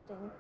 Ding.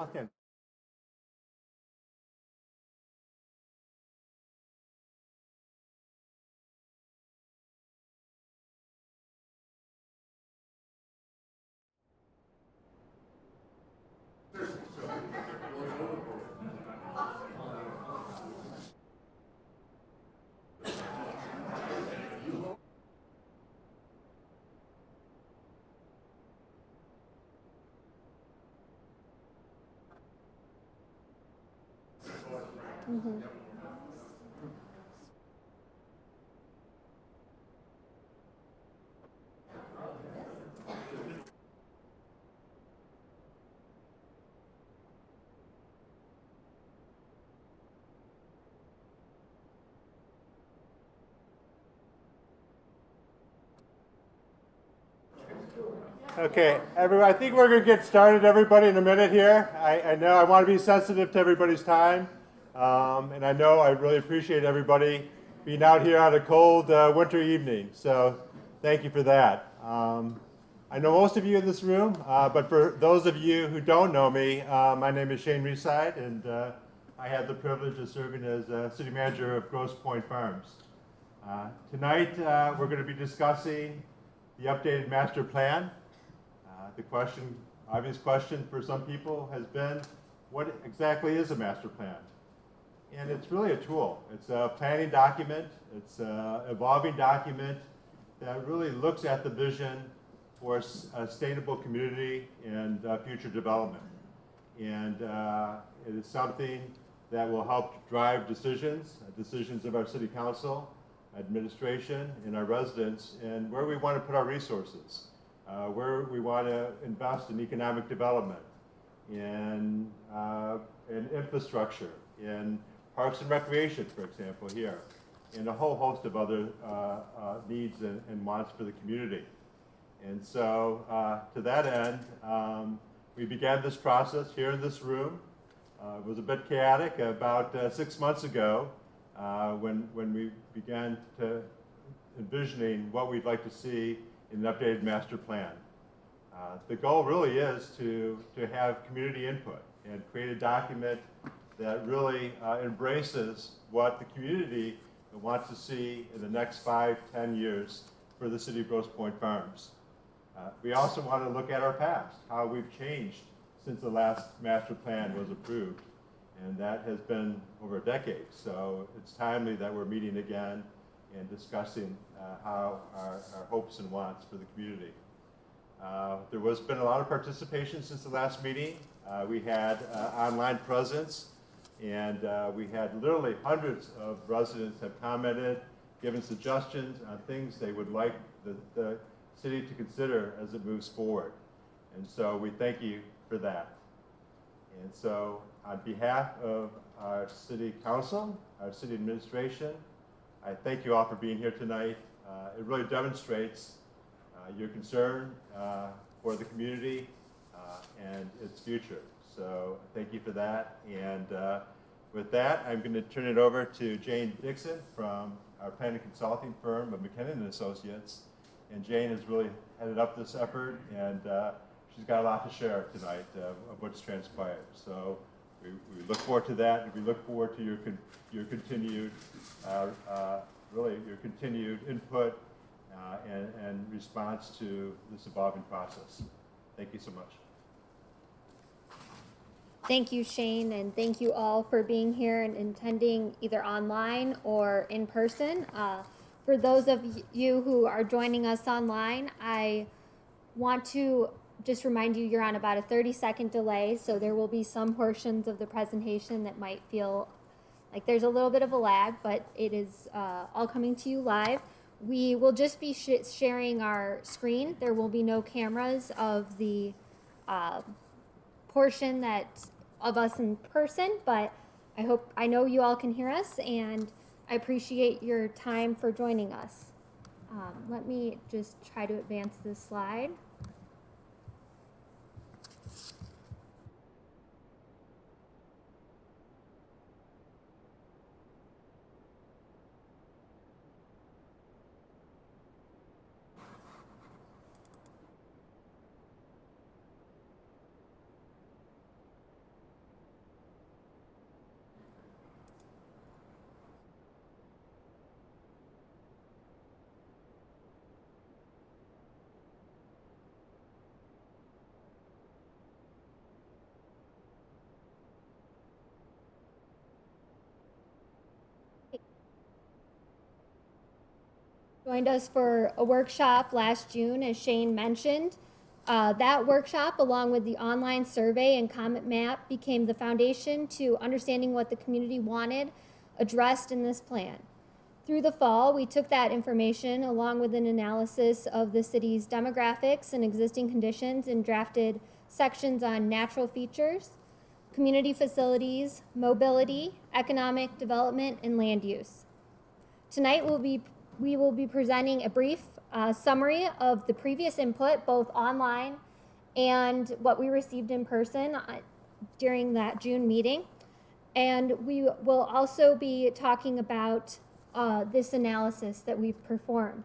Okay. Mhm. Okay, everybody, I think we're going to get started, everybody, in a minute here. I know I want to be sensitive to everybody's time. And I know I really appreciate everybody being out here on a cold winter evening. So thank you for that. I know most of you in this room, but for those of you who don't know me, my name is Shane Reside, and I have the privilege of serving as city manager of Grosse Pointe Farms. Tonight, we're going to be discussing the updated master plan. The question, obvious question for some people has been, what exactly is a master plan? And it's really a tool. It's a planning document. It's an evolving document that really looks at the vision for a sustainable community and future development. And it is something that will help drive decisions of our city council, administration, and our residents, and where we want to put our resources. Where we want to invest in economic development, in infrastructure, in parks and recreation, for example, here, and a whole host of other needs and wants for the community. And so to that end, we began this process here in this room. It was a bit chaotic about 6 months ago when we began to envisioning what we'd like to see in an updated master plan. The goal really is to have community input and create a document that really embraces what the community wants to see in the next 5-10 years for the city of Grosse Pointe Farms. We also want to look at our past, how we've changed since the last master plan was approved. And that has been over a decade. So it's timely that we're meeting again and discussing how our hopes and wants for the community. There has been a lot of participation since the last meeting. We had online presence, and we had literally hundreds of residents have commented, given suggestions on things they would like the city to consider as it moves forward. And so we thank you for that. And so on behalf of our city council, our city administration, I thank you all for being here tonight. It really demonstrates your concern for the community and its future. So thank you for that. And with that, I'm going to turn it over to Jane Dixon from our planning consulting firm of McKinnon & Associates. And Jane has really headed up this effort, and she's got a lot to share tonight of what's transpired. So we look forward to that, and we look forward to your continued, your continued input and response to this evolving process. Thank you so much. Thank you, Shane, and thank you all for being here and attending either online or in person. For those of you who are joining us online, I want to just remind you you're on about a 30-second delay, so there will be some portions of the presentation that might feel like there's a little bit of a lag, but it is all coming to you live. We will just be sharing our screen. There will be no cameras of the portion of us in person, but I know you all can hear us, and I appreciate your time for joining us. Let me just try to advance this slide. joined us for a workshop last June, as Shane mentioned. That workshop, along with the online survey and comment map, became the foundation to understanding what the community wanted addressed in this plan. Through the fall, we took that information along with an analysis of the city's demographics and existing conditions and drafted sections on natural features, community facilities, mobility, economic development, and land use. Tonight we will be presenting a brief summary of the previous input, both online and what we received in person during that June meeting. And we will also be talking about this analysis that we've performed.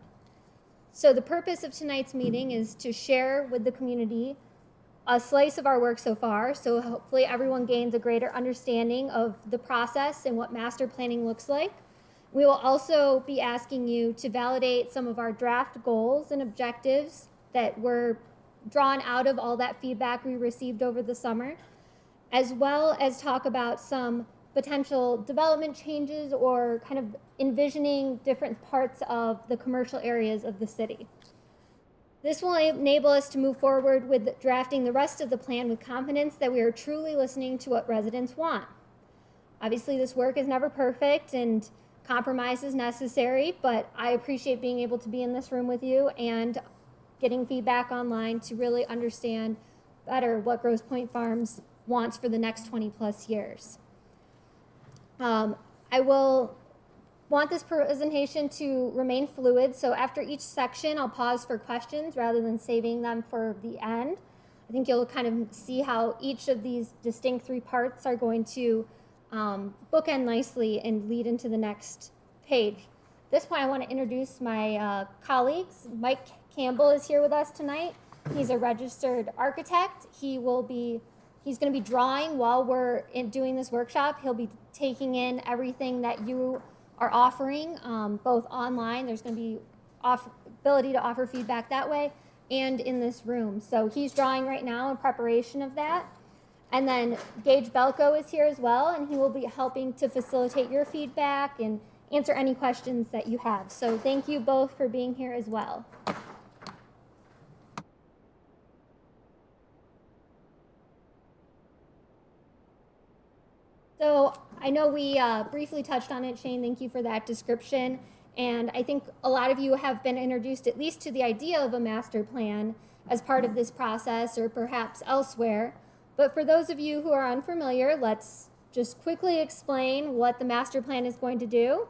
So the purpose of tonight's meeting is to share with the community a slice of our work so far, so hopefully everyone gains a greater understanding of the process and what master planning looks like. We will also be asking you to validate some of our draft goals and objectives that were drawn out of all that feedback we received over the summer, as well as talk about some potential development changes or kind of envisioning different parts of the commercial areas of the city. This will enable us to move forward with drafting the rest of the plan with confidence that we are truly listening to what residents want. Obviously, this work is never perfect and compromise is necessary, but I appreciate being able to be in this room with you and getting feedback online to really understand better what Grosse Pointe Farms wants for the next 20 plus years. I will want this presentation to remain fluid, so after each section I'll pause for questions rather than saving them for the end. I think you'll kind of see how each of these distinct three parts are going to bookend nicely and lead into the next page. At this point, I want to introduce my colleagues. Mike Campbell is here with us tonight. He's a registered architect. He's going to be drawing while we're doing this workshop. He'll be taking in everything that you are offering, both online. There's going to be ability to offer feedback that way, and in this room. So he's drawing right now in preparation of that. And then Gage Belko is here as well, and he will be helping to facilitate your feedback and answer any questions that you have. So thank you both for being here as well. So I know we briefly touched on it, Shane, thank you for that description. And I think a lot of you have been introduced at least to the idea of a master plan as part of this process or perhaps elsewhere. But for those of you who are unfamiliar, let's just quickly explain what the master plan is going to do.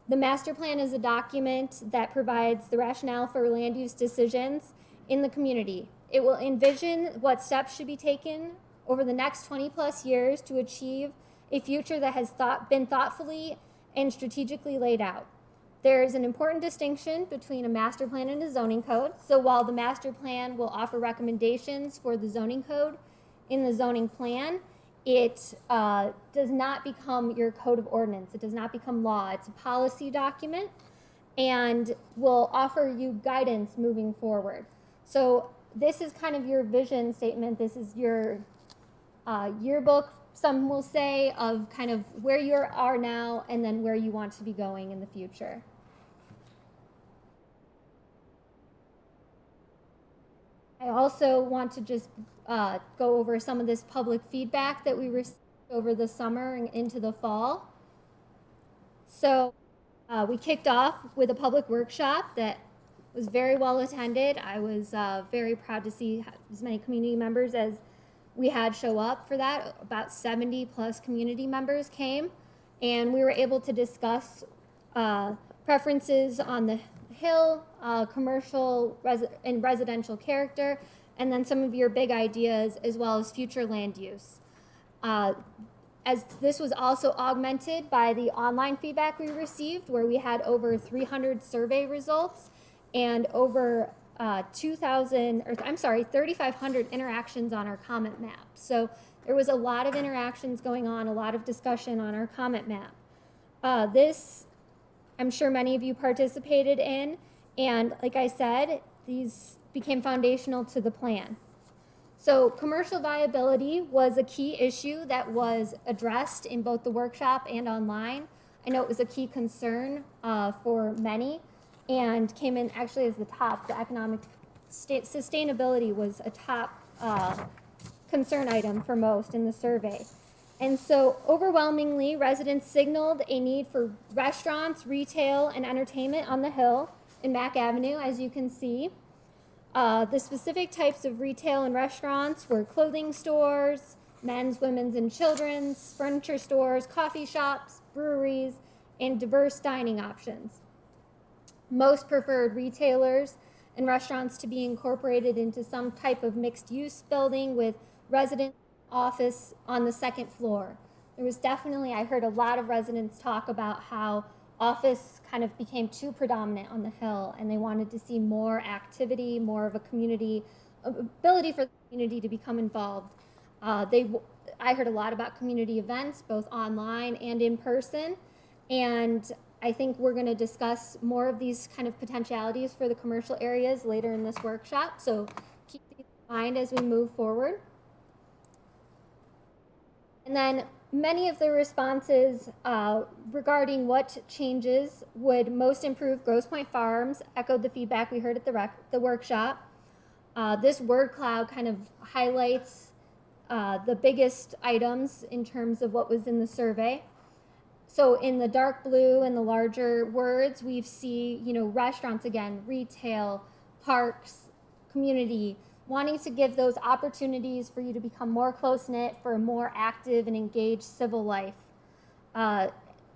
The master plan is a document that provides the rationale for land use decisions in the community. It will envision what steps should be taken over the next 20 plus years to achieve a future that has been thoughtfully and strategically laid out. There is an important distinction between a master plan and a zoning code. So while the master plan will offer recommendations for the zoning code in the zoning plan, it does not become your code of ordinance. It does not become law. It's a policy document and will offer you guidance moving forward. So this is kind of your vision statement. This is your yearbook, some will say, of kind of where you are now and then where you want to be going in the future. I also want to just go over some of this public feedback that we received over the summer and into the fall. So we kicked off with a public workshop that was very well attended. I was very proud to see as many community members as we had show up for that. About 70 plus community members came, and we were able to discuss preferences on the Hill, commercial and residential character, and then some of your big ideas as well as future land use. As this was also augmented by the online feedback we received, where we had over 300 survey results and over 3,500 interactions on our comment map. So there was a lot of interactions going on, a lot of discussion on our comment map. This, I'm sure many of you participated in, and like I said, these became foundational to the plan. So commercial viability was a key issue that was addressed in both the workshop and online. I know it was a key concern for many. and came in actually as the top. The economic sustainability was a top concern item for most in the survey. And so overwhelmingly, residents signaled a need for restaurants, retail, and entertainment on the Hill in Mack Avenue, as you can see. The specific types of retail and restaurants were clothing stores, men's, women's, and children's, furniture stores, coffee shops, breweries, and diverse dining options. Most preferred retailers and restaurants to be incorporated into some type of mixed-use building with resident office on the second floor. There was definitely, I heard a lot of residents talk about how office kind of became too predominant on the Hill, and they wanted to see more activity, more of a community, ability for the community to become involved. I heard a lot about community events, both online and in person, and I think we're going to discuss more of these kind of potentialities for the commercial areas later in this workshop, so keep these in mind as we move forward. And then many of the responses regarding what changes would most improve Grosse Pointe Farms echoed the feedback we heard at the workshop. This word cloud kind of highlights the biggest items in terms of what was in the survey. So in the dark blue and the larger words, we see, restaurants again, retail, parks, community, wanting to give those opportunities for you to become more close-knit for a more active and engaged civil life.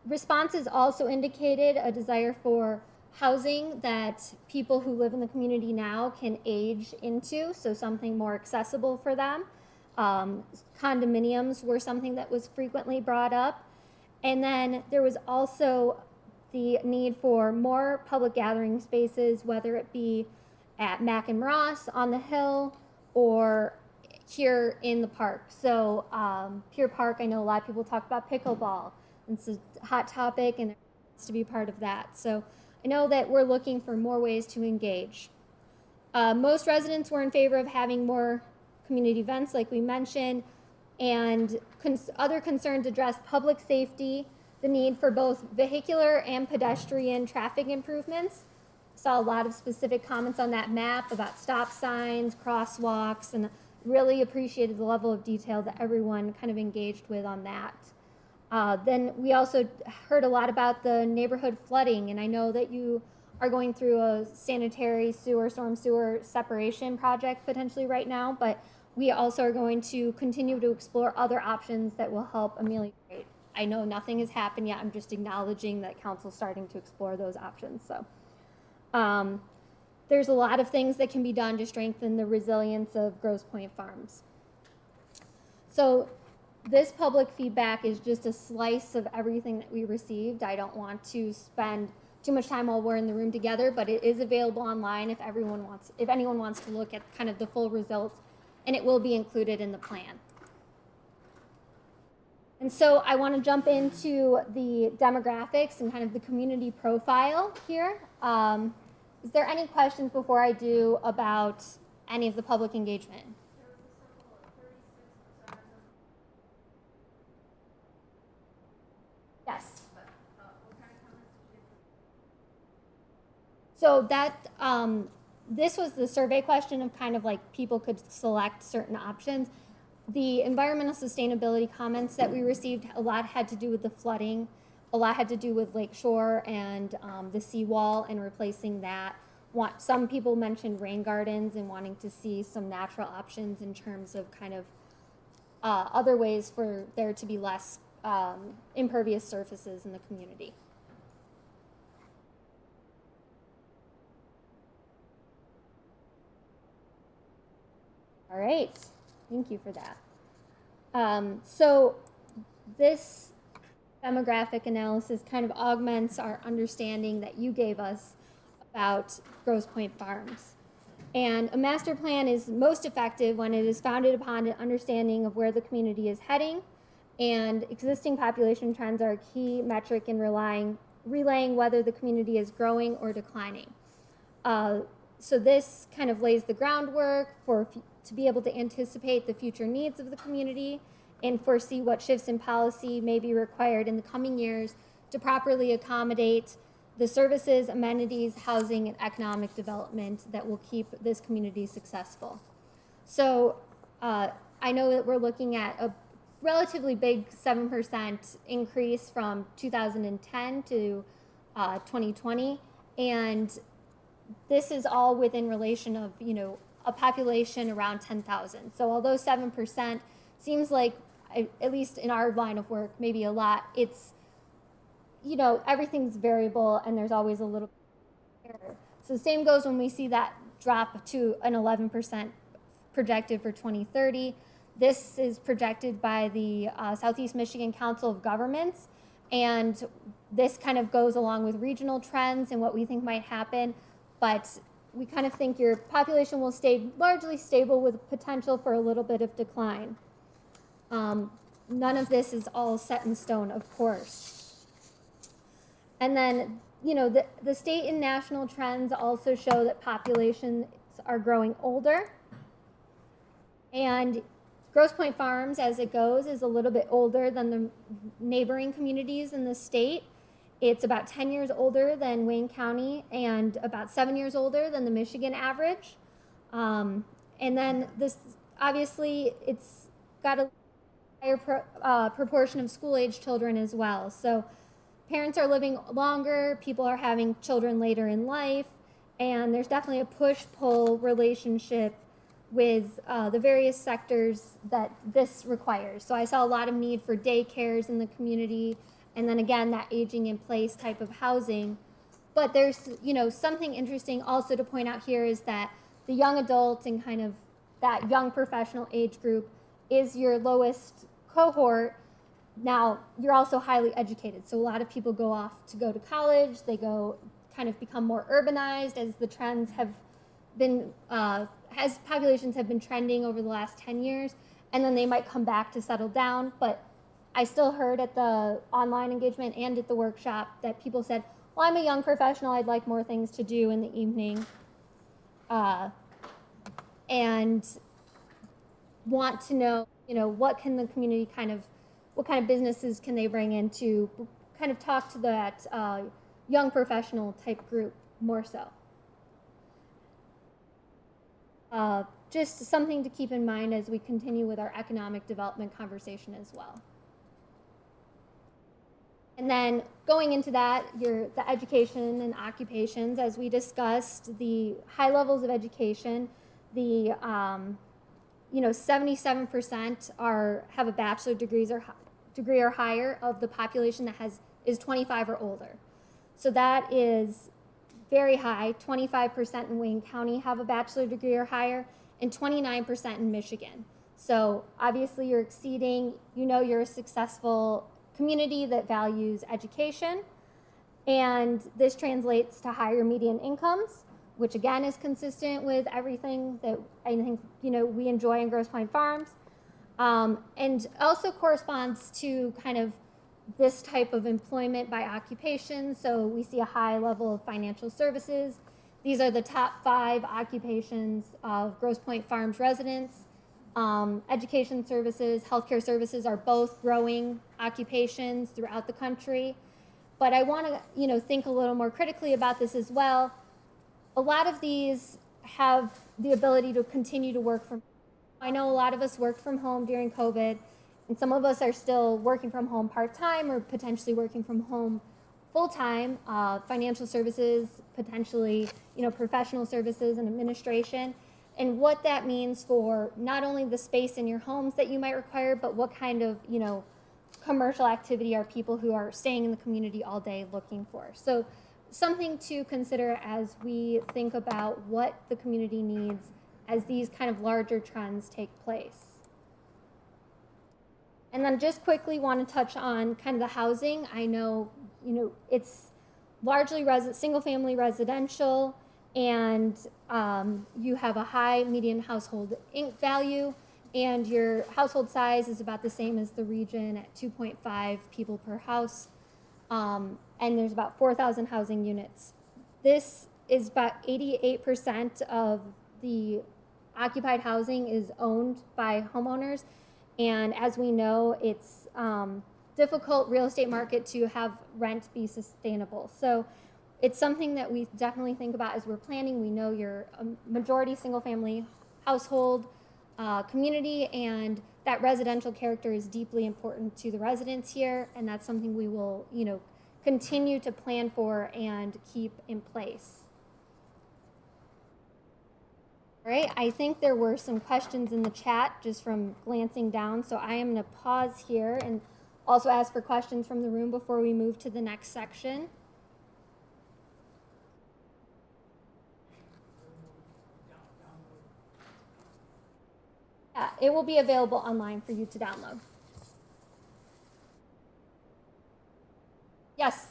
Responses also indicated a desire for housing that people who live in the community now can age into, so something more accessible for them. Condominiums were something that was frequently brought up. And then there was also the need for more public gathering spaces, whether it be at Mack and Ross on the Hill or here in the park. So Pier Park, I know a lot of people talk about pickleball. It's a hot topic and it wants to be part of that. So I know that we're looking for more ways to engage. Most residents were in favor of having more community events like we mentioned, and other concerns addressed public safety, the need for both vehicular and pedestrian traffic improvements. Saw a lot of specific comments on that map about stop signs, crosswalks, and really appreciated the level of detail that everyone kind of engaged with on that. Then we also heard a lot about the neighborhood flooding, and I know that you are going through a sanitary storm sewer separation project potentially right now, but we also are going to continue to explore other options that will help ameliorate. I know nothing has happened yet. I'm just acknowledging that council's starting to explore those options. So there's a lot of things that can be done to strengthen the resilience of Grosse Pointe Farms. So this public feedback is just a slice of everything that we received. I don't want to spend too much time while we're in the room together, but it is available online if anyone wants to look at kind of the full results, and it will be included in the plan. And so I want to jump into the demographics and kind of the community profile here. Is there any questions before I do about any of the public engagement? Yes. So that this was the survey question of kind of like people could select certain options. The environmental sustainability comments that we received, a lot had to do with the flooding, a lot had to do with Lake Shore and the seawall and replacing that. Some people mentioned rain gardens and wanting to see some natural options in terms of kind of other ways for there to be less impervious surfaces in the community. All right, thank you for that. So this demographic analysis kind of augments our understanding that you gave us about Grosse Pointe Farms. And a master plan is most effective when it is founded upon an understanding of where the community is heading, and existing population trends are a key metric in relaying whether the community is growing or declining. So this kind of lays the groundwork to be able to anticipate the future needs of the community and foresee what shifts in policy may be required in the coming years to properly accommodate the services, amenities, housing, and economic development that will keep this community successful. So I know that we're looking at a relatively big 7% increase from 2010 to 2020, and this is all within relation of, you know, a population around 10,000. So although 7% seems like, at least in our line of work, maybe a lot, it's, you know, everything's variable and there's always a little error. So the same goes when we see that drop to an 11% projected for 2030. This is projected by the Southeast Michigan Council of Governments, and this kind of goes along with regional trends and what we think might happen, but we kind of think your population will stay largely stable with potential for a little bit of decline. None of this is all set in stone, of course. And then, you know, the state and national trends also show that populations are growing older. And Grosse Pointe Farms, as it goes, is a little bit older than the neighboring communities in the state. It's about 10 years older than Wayne County and about 7 years older than the Michigan average. And then this, obviously, it's got a higher proportion of school-age children as well. So parents are living longer, people are having children later in life, and there's definitely a push-pull relationship with the various sectors that this requires. So I saw a lot of need for daycares in the community, and then again, that aging in place type of housing. But there's, you know, something interesting also to point out here is that the young adult and kind of that young professional age group is your lowest cohort. Now, you're also highly educated. So a lot of people go off to go to college, they go kind of become more urbanized as the trends have been, as populations have been trending over the last 10 years, and then they might come back to settle down. But I still heard at the online engagement and at the workshop that people said, well, I'm a young professional, I'd like more things to do in the evening, and want to know, you know, what can the community what kind of businesses can they bring in to kind of talk to that young professional type group more so. Just something to keep in mind as we continue with our economic development conversation as well. And then going into that, the education and occupations, as we discussed, the high levels of education, the 77% have a bachelor degree or higher of the population that is 25 or older. So that is very high. 25% in Wayne County have a bachelor degree or higher, and 29% in Michigan. So obviously you're exceeding, you're a successful community that values education, and this translates to higher median incomes, which again is consistent with everything that I think we enjoy in Grosse Pointe Farms, and also corresponds to kind of this type of employment by occupation. So we see a high level of financial services. These are the top 5 occupations of Grosse Pointe Farms residents. Education services, healthcare services are both growing occupations throughout the country. But I want to, think a little more critically about this as well. A lot of these have the ability to continue to work from home. I know a lot of us worked from home during COVID, and some of us are still working from home part-time or potentially working from home full-time. Financial services, potentially, professional services and administration. And what that means for not only the space in your homes that you might require, but what kind of, commercial activity are people who are staying in the community all day looking for. So something to consider as we think about what the community needs as these kind of larger trends take place. And then just quickly want to touch on kind of the housing. I know, it's largely single-family residential, and you have a high median household value, and your household size is about the same as the region at 2.5 people per house, and there's about 4,000 housing units. This is about 88% of the occupied housing is owned by homeowners, and as we know, it's difficult real estate market to have rent be sustainable. So it's something that we definitely think about as we're planning. We know you're a majority single family household community, and that residential character is deeply important to the residents here, and that's something we will, continue to plan for and keep in place. All right, I think there were some questions in the chat just from glancing down, so I am going to pause here and also ask for questions from the room before we move to the next section. Yeah, it will be available online for you to download. Yes.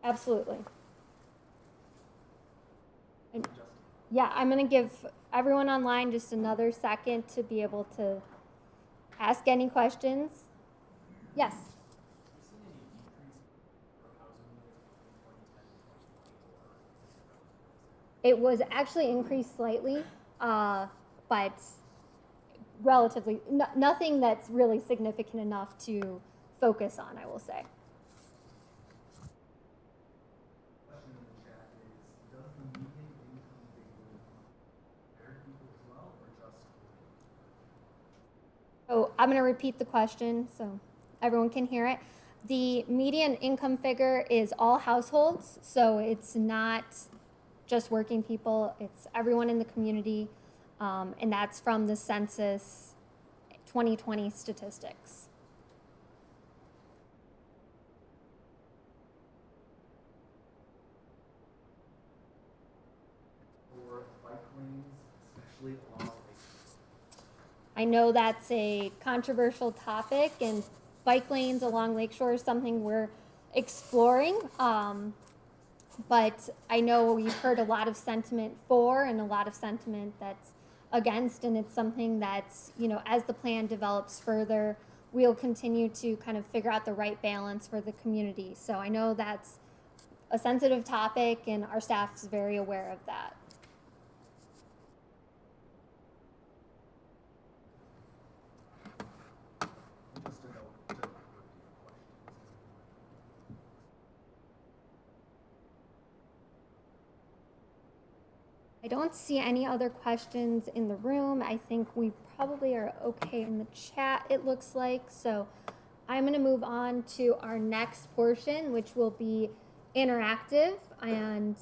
Absolutely. And yeah, I'm going to give everyone online just another second to be able to ask any questions. Yes. It was actually increased slightly, but relatively nothing that's really significant enough to focus on, I will say. Question in the chat is, does the median income figure compare people as well, or just? So I'm going to repeat the question so everyone can hear it. The median income figure is all households, so it's not just working people, it's everyone in the community, and that's from the census 2020 statistics. For bike lanes, especially along Lake Shore? I know that's a controversial topic, and bike lanes along Lakeshore is something we're exploring. But I know we've heard a lot of sentiment for and a lot of sentiment that's against, and it's something that's, as the plan develops further, we'll continue to kind of figure out the right balance for the community. So I know that's a sensitive topic, and our staff is very aware of that. Just a note to repeat questions. I don't see any other questions in the room. I think we probably are okay in the chat, it looks like. So I'm going to move on to our next portion, which will be interactive and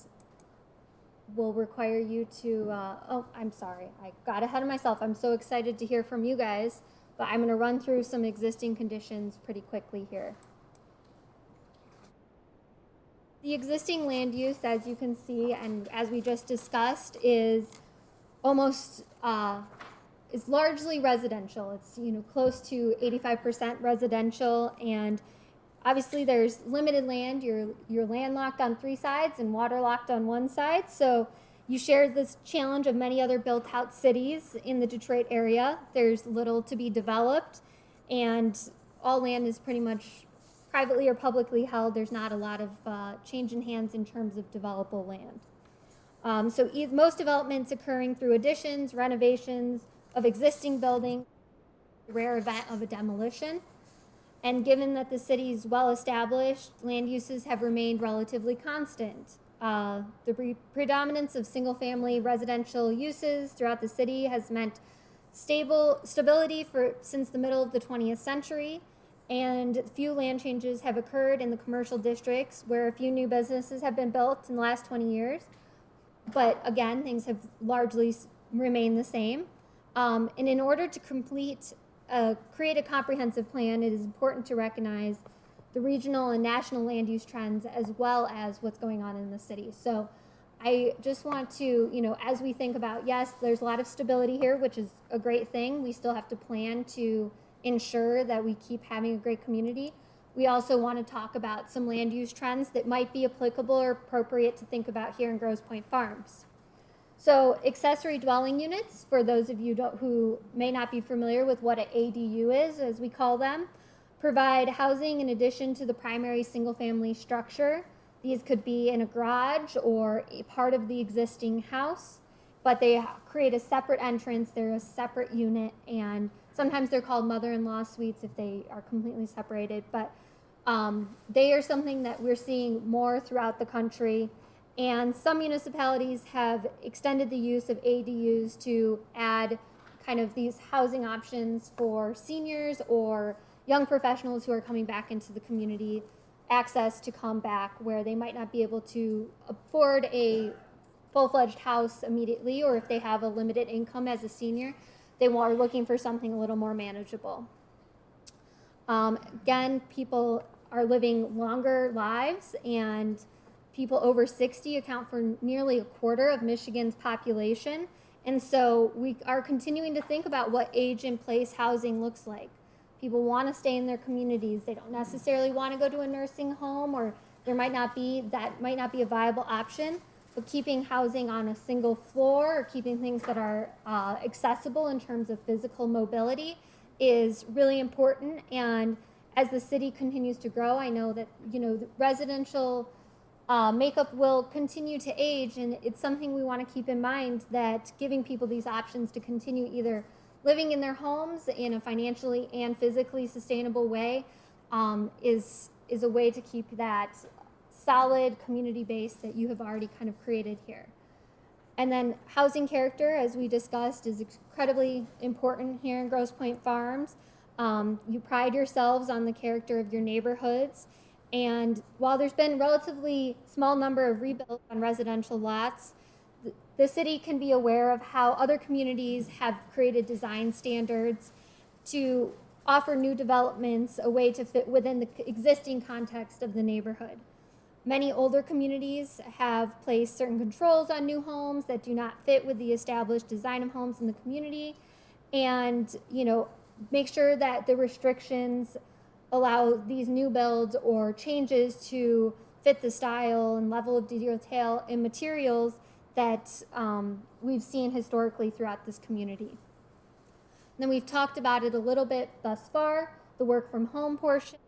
will require you to, oh, I'm sorry. I got ahead of myself. I'm so excited to hear from you guys, but I'm going to run through some existing conditions pretty quickly here. The existing land use, as you can see, and as we just discussed, is almost is largely residential. It's close to 85% residential, and obviously there's limited land. You're landlocked on 3 sides and waterlocked on 1 side. So you share this challenge of many other built-out cities in the Detroit area. There's little to be developed, and all land is pretty much privately or publicly held. There's not a lot of change in hands in terms of developable land. So most developments occurring through additions, renovations of existing buildings, rare event of a demolition. And given that the city is well established, land uses have remained relatively constant. The predominance of single-family residential uses throughout the city has meant stability since the middle of the 20th century. And few land changes have occurred in the commercial districts, where a few new businesses have been built in the last 20 years. But again, things have largely remained the same. And in order to create a comprehensive plan, it is important to recognize the regional and national land use trends as well as what's going on in the city. So I just want to, as we think about, yes, there's a lot of stability here, which is a great thing. We still have to plan to ensure that we keep having a great community. We also want to talk about some land use trends that might be applicable or appropriate to think about here in Grosse Pointe Farms. So accessory dwelling units, for those of you who may not be familiar with what an ADU is, as we call them, provide housing in addition to the primary single-family structure. These could be in a garage or a part of the existing house, but they create a separate entrance. They're a separate unit, and sometimes they're called mother-in-law suites if they are completely separated. But they are something that we're seeing more throughout the country. And some municipalities have extended the use of ADUs to add kind of these housing options for seniors or young professionals who are coming back into the community, access to come back where they might not be able to afford a full-fledged house immediately, or if they have a limited income as a senior, they are looking for something a little more manageable. Again, people are living longer lives, and people over 60 account for nearly a quarter of Michigan's population. And so we are continuing to think about what age-in-place housing looks like. People want to stay in their communities. They don't necessarily want to go to a nursing home, or that might not be a viable option. But keeping housing on a single floor, or keeping things that are accessible in terms of physical mobility, is really important. And as the city continues to grow, I know that the residential makeup will continue to age, and it's something we want to keep in mind, that giving people these options to continue either living in their homes in a financially and physically sustainable way is a way to keep that solid community base that you have already kind of created here. And then housing character, as we discussed, is incredibly important here in Grosse Pointe Farms. You pride yourselves on the character of your neighborhoods. And while there's been relatively small number of rebuilds on residential lots, the city can be aware of how other communities have created design standards to offer new developments a way to fit within the existing context of the neighborhood. Many older communities have placed certain controls on new homes that do not fit with the established design of homes in the community, and make sure that the restrictions allow these new builds or changes to fit the style and level of detail and materials that we've seen historically throughout this community. And then we've talked about it a little bit thus far, the work from home portion.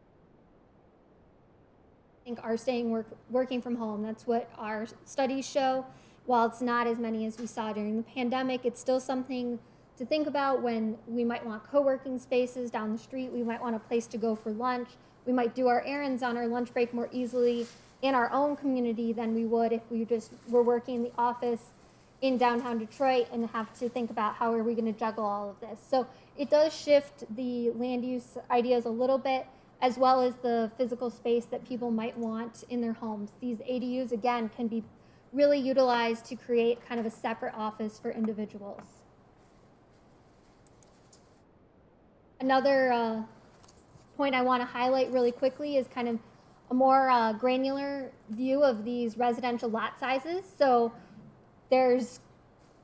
I think are working from home. That's what our studies show. While it's not as many as we saw during the pandemic, it's still something to think about when we might want co-working spaces down the street. We might want a place to go for lunch. We might do our errands on our lunch break more easily in our own community than we would if we just were working in the office in downtown Detroit and have to think about how are we going to juggle all of this. So it does shift the land use ideas a little bit, as well as the physical space that people might want in their homes. These ADUs, again, can be really utilized to create kind of a separate office for individuals. Another point I want to highlight really quickly is kind of a more granular view of these residential lot sizes. So there's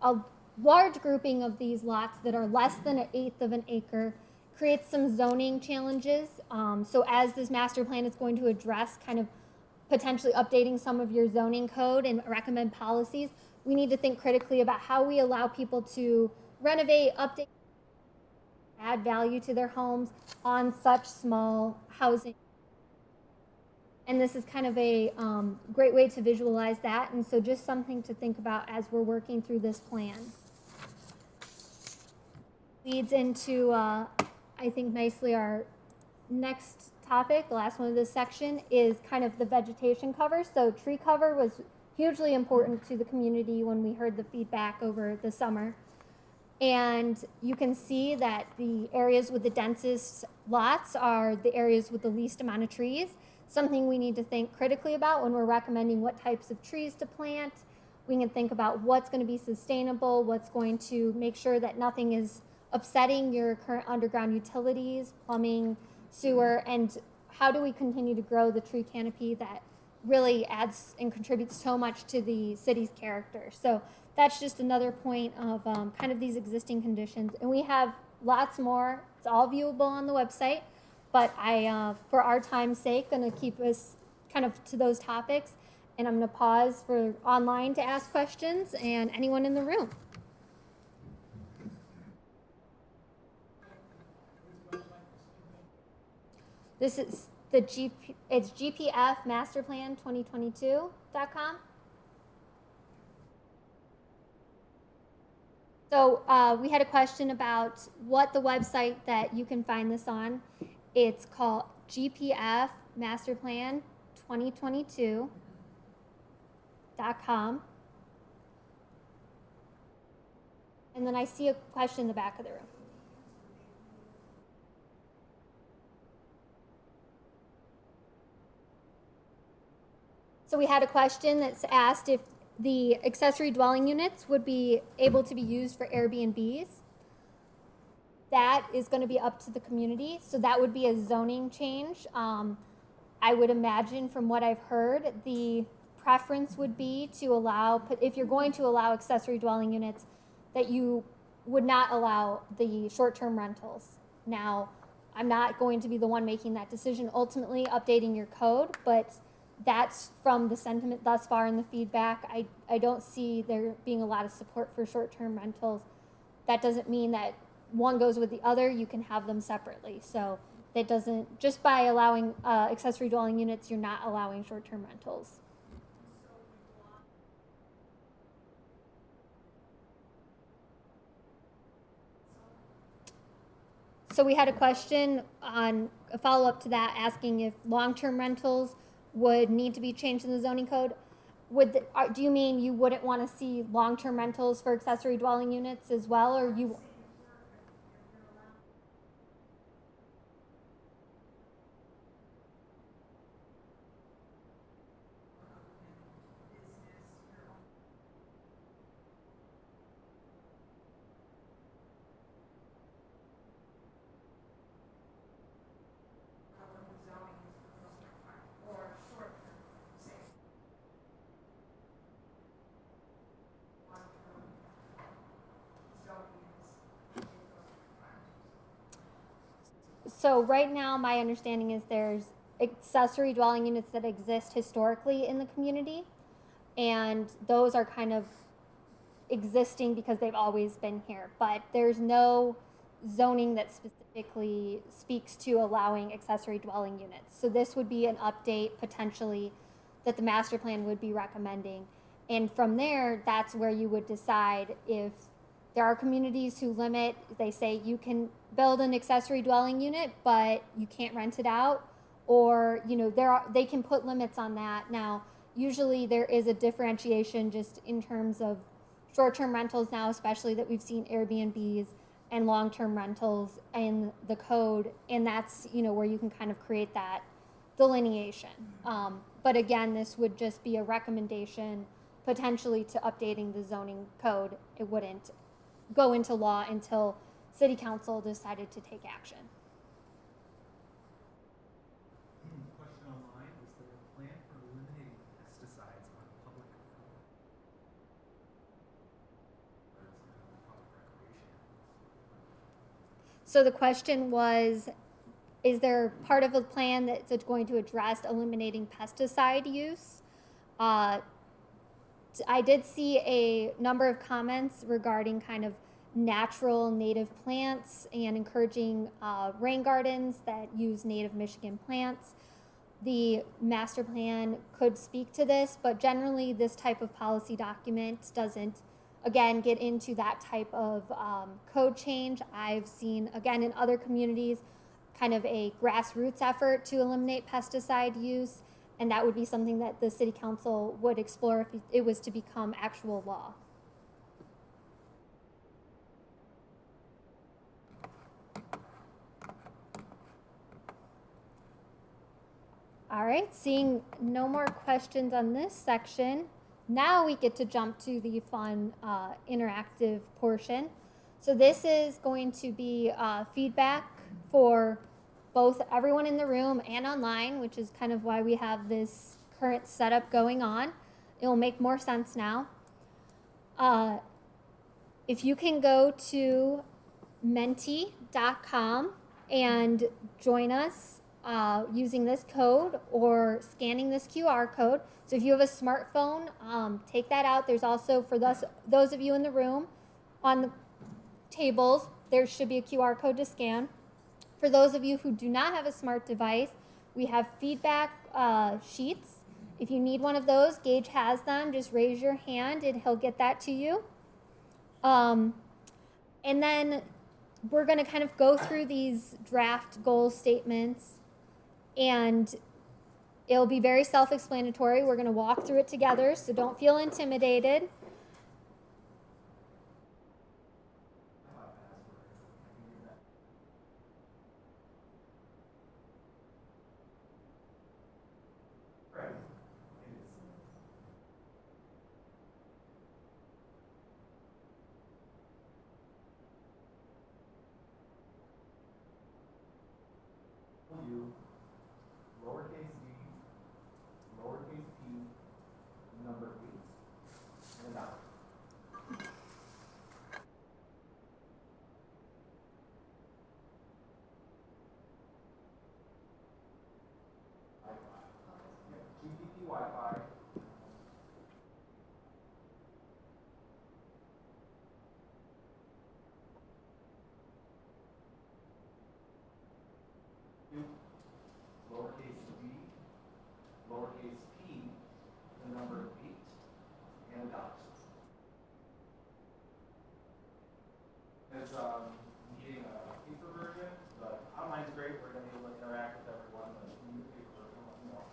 a large grouping of these lots that are less than 1/8 of an acre, creates some zoning challenges. So as this master plan is going to address kind of potentially updating some of your zoning code and recommend policies, we need to think critically about how we allow people to renovate, update, add value to their homes on such small housing. And this is kind of a great way to visualize that. And so just something to think about as we're working through this plan. Leads into, I think nicely, our next topic, the last one of this section, is kind of the vegetation cover. So tree cover was hugely important to the community when we heard the feedback over the summer. And you can see that the areas with the densest lots are the areas with the least amount of trees. Something we need to think critically about when we're recommending what types of trees to plant. We can think about what's going to be sustainable, what's going to make sure that nothing is upsetting your current underground utilities, plumbing, sewer, and how do we continue to grow the tree canopy that really adds and contributes so much to the city's character. So that's just another point of kind of these existing conditions. And we have lots more. It's all viewable on the website. But I, for our time's sake, going to keep us kind of to those topics. And I'm going to pause for online to ask questions and anyone in the room. It's gpfmasterplan2022.com. So we had a question about what the website that you can find this on. It's called GPF Masterplan 2022.com. And then I see a question in the back of the room. So we had a question that's asked if the accessory dwelling units would be able to be used for Airbnbs. That is going to be up to the community. So that would be a zoning change. I would imagine from what I've heard, the preference would be to allow, if you're going to allow accessory dwelling units, that you would not allow the short-term rentals. Now, I'm not going to be the one making that decision, ultimately updating your code, but that's from the sentiment thus far in the feedback. I don't see there being a lot of support for short-term rentals. That doesn't mean that one goes with the other. You can have them separately. So that doesn't, just by allowing accessory dwelling units, you're not allowing short-term rentals. So we had a question on a follow-up to that asking if long-term rentals would need to be changed in the zoning code. Do you mean you wouldn't want to see long-term rentals for accessory dwelling units as well, or you? So right now, my understanding is there's accessory dwelling units that exist historically in the community, and those are kind of existing because they've always been here. But there's no zoning that specifically speaks to allowing accessory dwelling units. So this would be an update potentially that the master plan would be recommending. And from there, that's where you would decide if there are communities who limit, they say you can build an accessory dwelling unit, but you can't rent it out, or they can put limits on that. Now, usually there is a differentiation just in terms of short-term rentals now, especially that we've seen Airbnbs and long-term rentals in the code, and that's where you can kind of create that delineation. But again, this would just be a recommendation potentially to updating the zoning code. It wouldn't go into law until City Council decided to take action. Question online, is there a plan for eliminating pesticides on public roads? Or is it public recreation? So the question was, is there part of a plan that's going to address eliminating pesticide use? I did see a number of comments regarding kind of natural native plants and encouraging rain gardens that use native Michigan plants. The master plan could speak to this, but generally this type of policy document doesn't, again, get into that type of code change. I've seen, again, in other communities, kind of a grassroots effort to eliminate pesticide use, and that would be something that the City Council would explore if it was to become actual law. All right, seeing no more questions on this section, now we get to jump to the fun interactive portion. So this is going to be feedback for both everyone in the room and online, which is kind of why we have this current setup going on. It will make more sense now. If you can go to menti.com and join us using this code or scanning this QR code. So if you have a smartphone, take that out. There's also, for those of you in the room, on the tables, there should be a QR code to scan. For those of you who do not have a smart device, We have feedback sheets. If you need one of those, Gage has them. Just raise your hand and he'll get that to you. And then we're going to kind of go through these draft goal statements, and it'll be very self-explanatory. We're going to walk through it together, so don't feel intimidated. U, lowercase d, lowercase p, number 8, and a dollar. GPP Wi-Fi. U, lowercase d, lowercase p, the number 8, and a dollar. It's getting a paper version. The online's great. We're going to be able to interact with everyone. But the new paper version, let me know.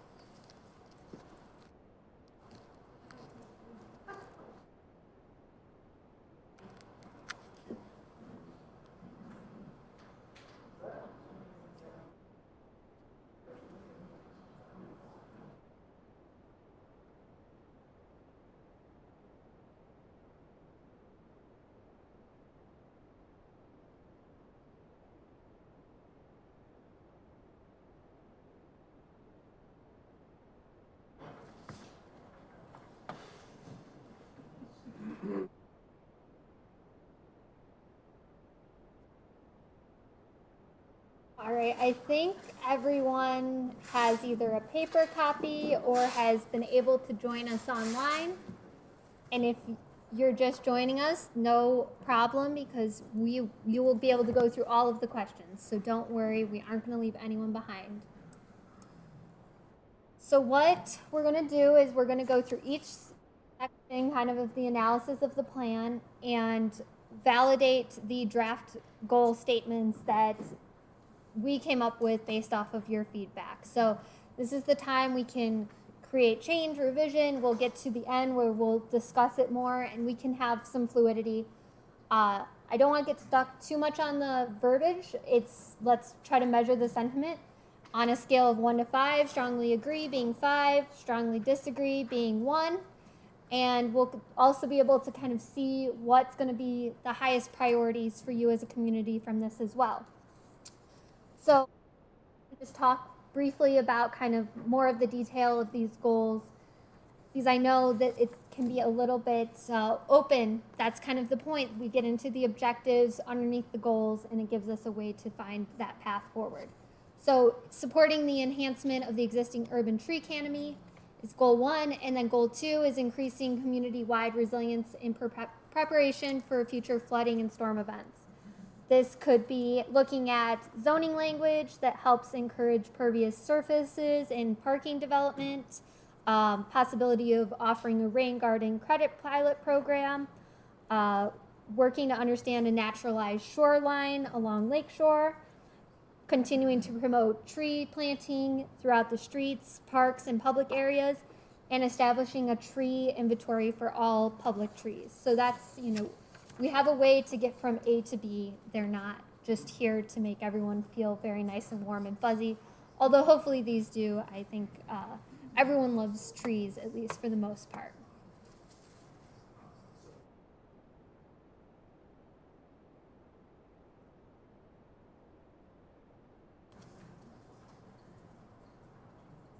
All right, I think everyone has either a paper copy or has been able to join us online. And if you're just joining us, no problem, because you will be able to go through all of the questions. So don't worry, we aren't going to leave anyone behind. So what we're going to do is we're going to go through each section kind of the analysis of the plan and validate the draft goal statements that we came up with based off of your feedback. So this is the time we can create change, revision. We'll get to the end where we'll discuss it more and we can have some fluidity. I don't want to get stuck too much on the verbiage. Let's try to measure the sentiment on a scale of 1 to 5, strongly agree being 5, strongly disagree being 1. And we'll also be able to kind of see what's going to be the highest priorities for you as a community from this as well. So just talk briefly about kind of more of the detail of these goals, because I know that it can be a little bit open. That's kind of the point. We get into the objectives underneath the goals, and it gives us a way to find that path forward. So supporting the enhancement of the existing urban tree canopy is goal 1, and then goal 2 is increasing community-wide resilience in preparation for future flooding and storm events. This could be looking at zoning language that helps encourage pervious surfaces in parking development, possibility of offering a rain garden credit pilot program, working to understand a naturalized shoreline along lakeshore, continuing to promote tree planting throughout the streets, parks, and public areas, and establishing a tree inventory for all public trees. So that's, we have a way to get from A to B. They're not just here to make everyone feel very nice and warm and fuzzy, although hopefully these do. I think everyone loves trees, at least for the most part.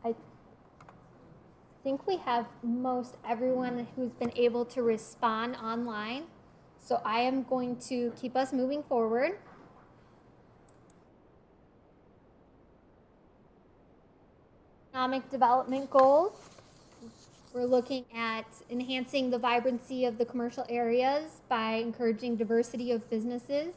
I think we have most everyone who's been able to respond online. So I am going to keep us moving forward. Economic development goals. We're looking at enhancing the vibrancy of the commercial areas by encouraging diversity of businesses,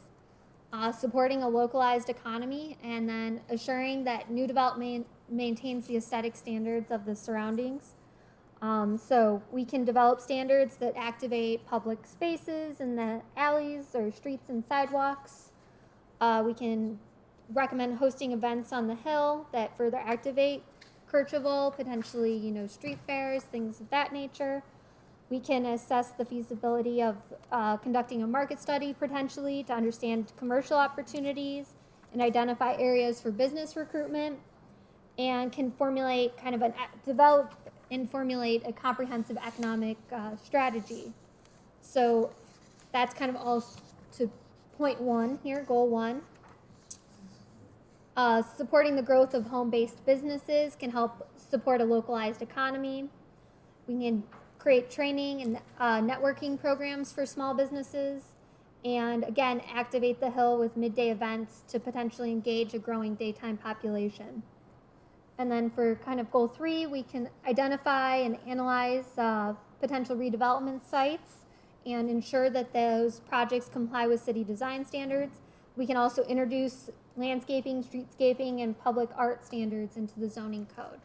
supporting a localized economy, and then assuring that new development maintains the aesthetic standards of the surroundings. So we can develop standards that activate public spaces in the alleys or streets and sidewalks. We can recommend hosting events on the hill that further activate Kercheval, potentially, street fairs, things of that nature. We can assess the feasibility of conducting a market study potentially to understand commercial opportunities and identify areas for business recruitment, and can develop and formulate a comprehensive economic strategy. So that's kind of all to point one here, goal one. Supporting the growth of home-based businesses can help support a localized economy. We can create training and networking programs for small businesses, and again, activate the Hill with midday events to potentially engage a growing daytime population. And then for kind of goal three, we can identify and analyze potential redevelopment sites and ensure that those projects comply with city design standards. We can also introduce landscaping, streetscaping, and public art standards into the zoning code.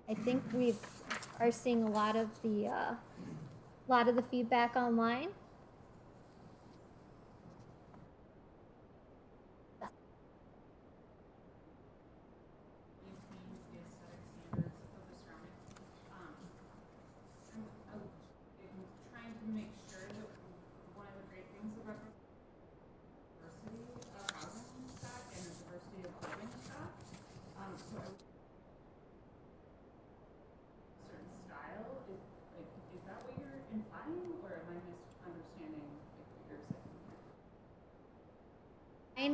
I think we are seeing a lot of the feedback online. Make sure that one of the great things about diversity of housing stock and the diversity of building stock. So a certain style, is that what you're implying, or am I misunderstanding what you're saying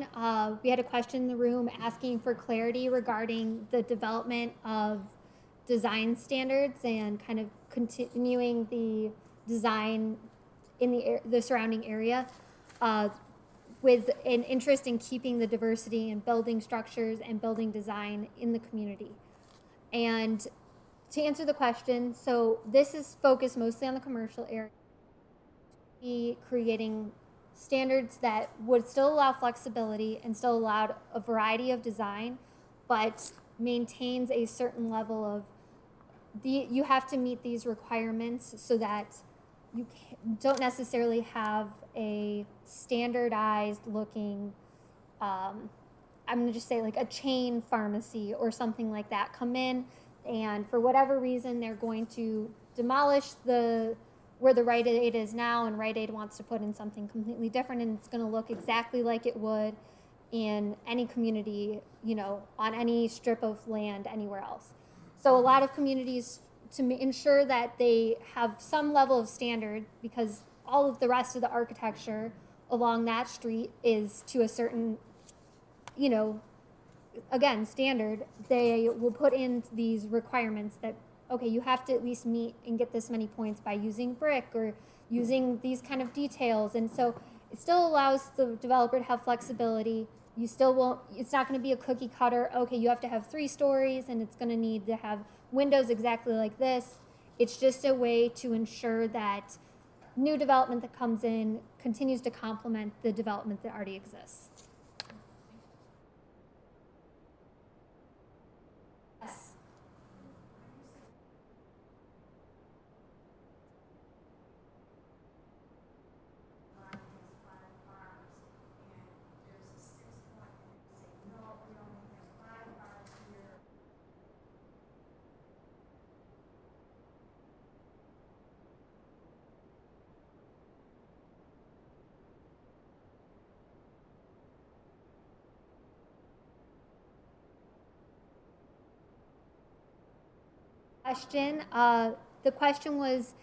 here? We had a question in the room asking for clarity regarding the development of design standards and kind of continuing the design in the surrounding area, with an interest in keeping the diversity in building structures and building design in the community. And to answer the question, so this is focused mostly on the commercial area. Be creating standards that would still allow flexibility and still allow a variety of design, but maintains a certain level of you have to meet these requirements so that you don't necessarily have a standardized looking, I'm going to just say like a chain pharmacy or something like that come in, and for whatever reason they're going to demolish where the Rite Aid is now, and Rite Aid wants to put in something completely different, and it's going to look exactly like it would in any community, on any strip of land anywhere else. So a lot of communities, to ensure that they have some level of standard, because all of the rest of the architecture along that street is to a certain, again, standard, they will put in these requirements that, okay, you have to at least meet and get this many points by using brick or using these kind of details. And so it still allows the developer to have flexibility. You still won't, it's not going to be a cookie cutter, okay, you have to have 3 stories and it's going to need to have windows exactly like this. It's just a way to ensure that new development that comes in continues to complement the development that already exists. Yes. Question. The question was,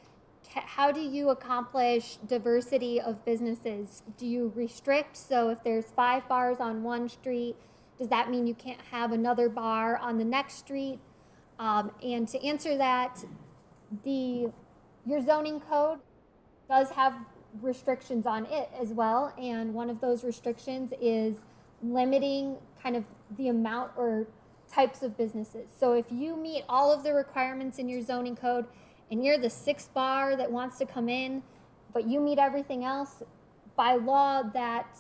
how do you accomplish diversity of businesses? Do you restrict? So if there's 5 bars on one street, does that mean you can't have another bar on the next street? And to answer that, your zoning code does have restrictions on it as well. And one of those restrictions is limiting kind of the amount or types of businesses. So if you meet all of the requirements in your zoning code and you're the 6th bar that wants to come in, but you meet everything else, by law that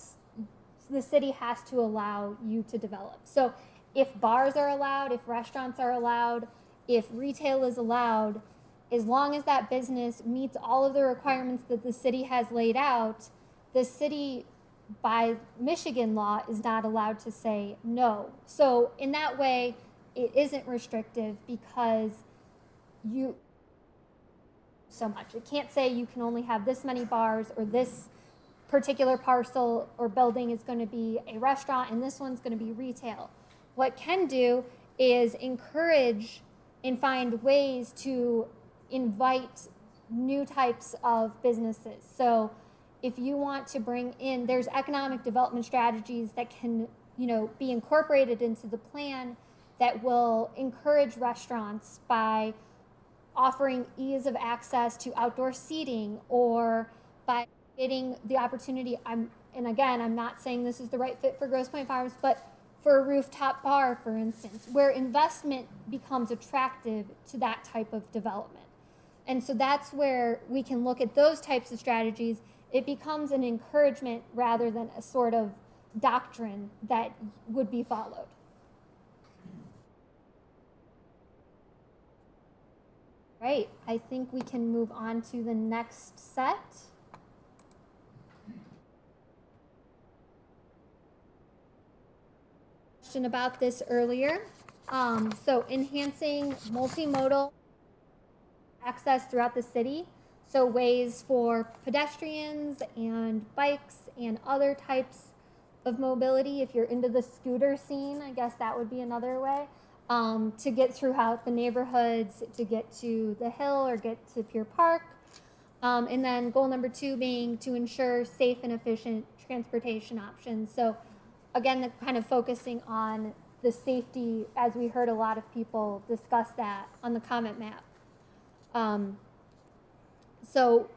the city has to allow you to develop. So if bars are allowed, if restaurants are allowed, if retail is allowed, as long as that business meets all of the requirements that the city has laid out, the city, by Michigan law, is not allowed to say no. So in that way, it isn't restrictive because you so much. It can't say you can only have this many bars, or this particular parcel or building is going to be a restaurant and this one's going to be retail. What can do is encourage and find ways to invite new types of businesses. So if you want to bring in, there's economic development strategies that can, be incorporated into the plan that will encourage restaurants by offering ease of access to outdoor seating, or by getting the opportunity. I'm not saying this is the right fit for Grosse Pointe Farms, but for a rooftop bar, for instance, where investment becomes attractive to that type of development. And so that's where we can look at those types of strategies. It becomes an encouragement rather than a sort of doctrine that would be followed. Right, I think we can move on to the next set. Question about this earlier. So enhancing multimodal access throughout the city. So ways for pedestrians and bikes and other types of mobility. If you're into the scooter scene, I guess that would be another way. To get throughout the neighborhoods, to get to the hill or get to Pier Park. And then goal number 2 being to ensure safe and efficient transportation options. So again, the kind of focusing on the safety, as we heard a lot of people discuss that on the comment map. So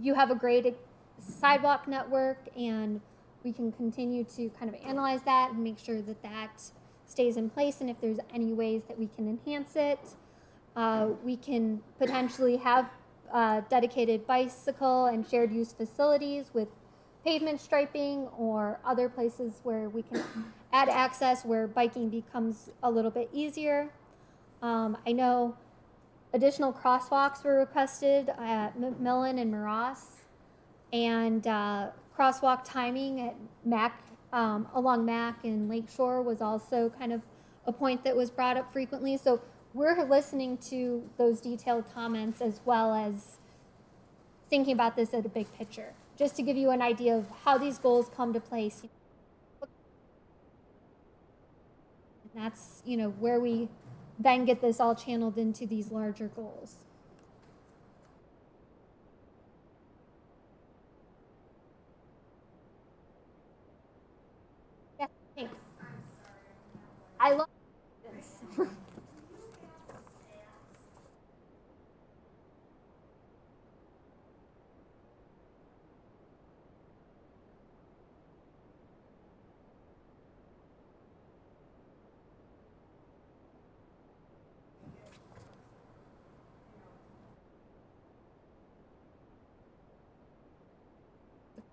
you have a great sidewalk network, and we can continue to kind of analyze that and make sure that that stays in place, and if there's any ways that we can enhance it. We can potentially have dedicated bicycle and shared use facilities with pavement striping, or other places where we can add access where biking becomes a little bit easier. I know additional crosswalks were requested at McMillan and Maross, and crosswalk timing at Mac, along Mac and Lakeshore was also kind of a point that was brought up frequently. So we're listening to those detailed comments, as well as thinking about this at a big picture, just to give you an idea of how these goals come to place. And that's, where we then get this all channeled into these larger goals. Yeah, thanks. I love this.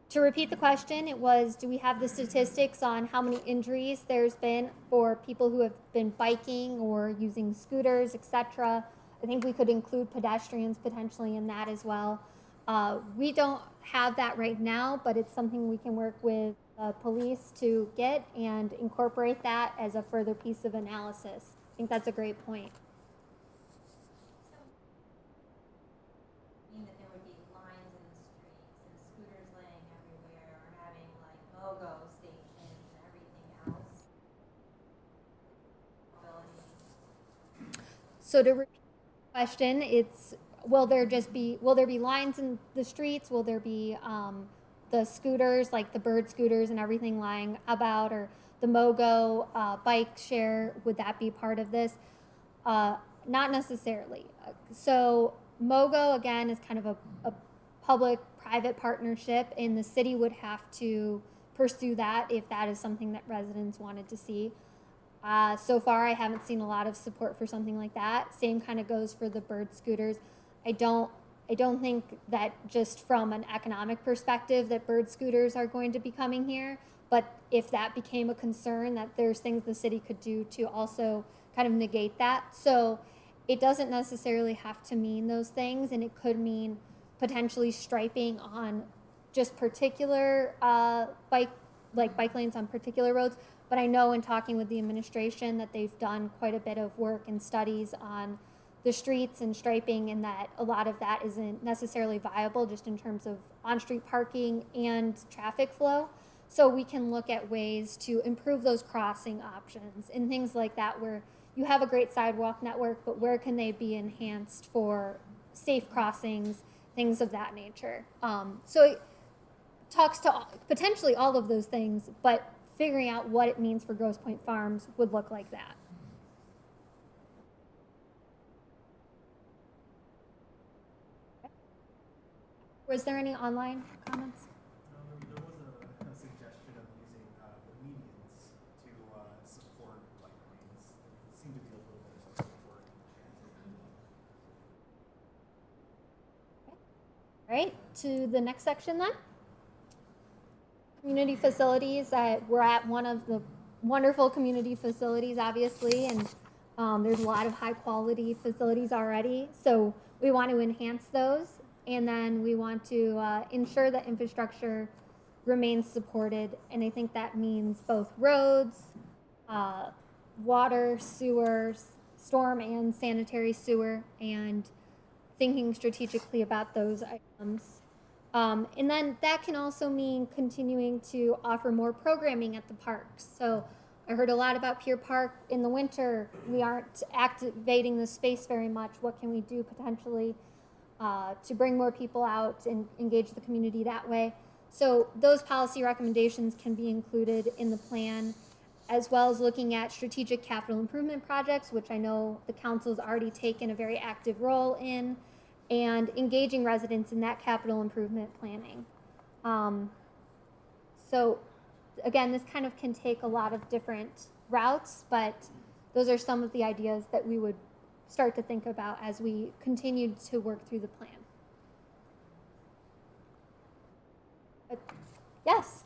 To repeat the question, it was, do we have the statistics on how many injuries there's been for people who have been biking or using scooters, etc.? I think we could include pedestrians potentially in that as well. We don't have that right now, but it's something we can work with police to get and incorporate that as a further piece of analysis. I think that's a great point. That there would be lines in the streets and scooters laying everywhere, or having like logo stations and everything else. So to repeat the question, it's, will there be lines in the streets? Will there be the scooters, like the bird scooters and everything lying about, or the MOGO bike share? Would that be part of this? Not necessarily. So MOGO, again, is kind of a public-private partnership, and the city would have to pursue that if that is something that residents wanted to see. So far, I haven't seen a lot of support for something like that. Same kind of goes for the bird scooters. I I don't think that just from an economic perspective that bird scooters are going to be coming here, but if that became a concern, that there's things the city could do to also kind of negate that. So it doesn't necessarily have to mean those things, and it could mean potentially striping on just particular bike lanes on particular roads. But I know in talking with the administration that they've done quite a bit of work and studies on the streets and striping, and that a lot of that isn't necessarily viable just in terms of on-street parking and traffic flow. So we can look at ways to improve those crossing options and things like that, where you have a great sidewalk network, but where can they be enhanced for safe crossings, things of that nature. So it talks to potentially all of those things, but figuring out what it means for Grosse Pointe Farms would look like that. Was there any online comments? There was a suggestion of using the medians to support bike lanes. There seemed to be a little bit of support. All right, to the next section then. Community facilities. We're at one of the wonderful community facilities, obviously, and there's a lot of high quality facilities already. So we want to enhance those, and then we want to ensure that infrastructure remains supported. And I think that means both roads, water, sewer, storm and sanitary sewer, and thinking strategically about those items. And then that can also mean continuing to offer more programming at the parks. So I heard a lot about Pier Park in the winter. We aren't activating the space very much. What can we do potentially to bring more people out and engage the community that way? So those policy recommendations can be included in the plan, as well as looking at strategic capital improvement projects, which I know the council's already taken a very active role in, and engaging residents in that capital improvement planning. So again, this kind of can take a lot of different routes, but those are some of the ideas that we would start to think about as we continue to work through the plan. But, yes?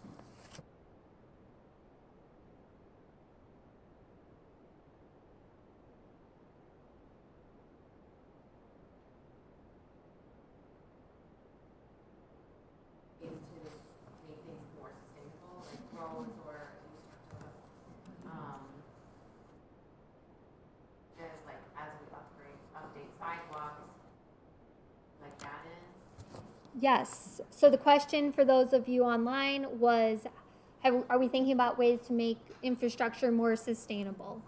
Ways to make things more sustainable, like roads or and like as we update sidewalks, like that in. Yes. So the question for those of you online was, are we thinking about ways to make infrastructure more sustainable?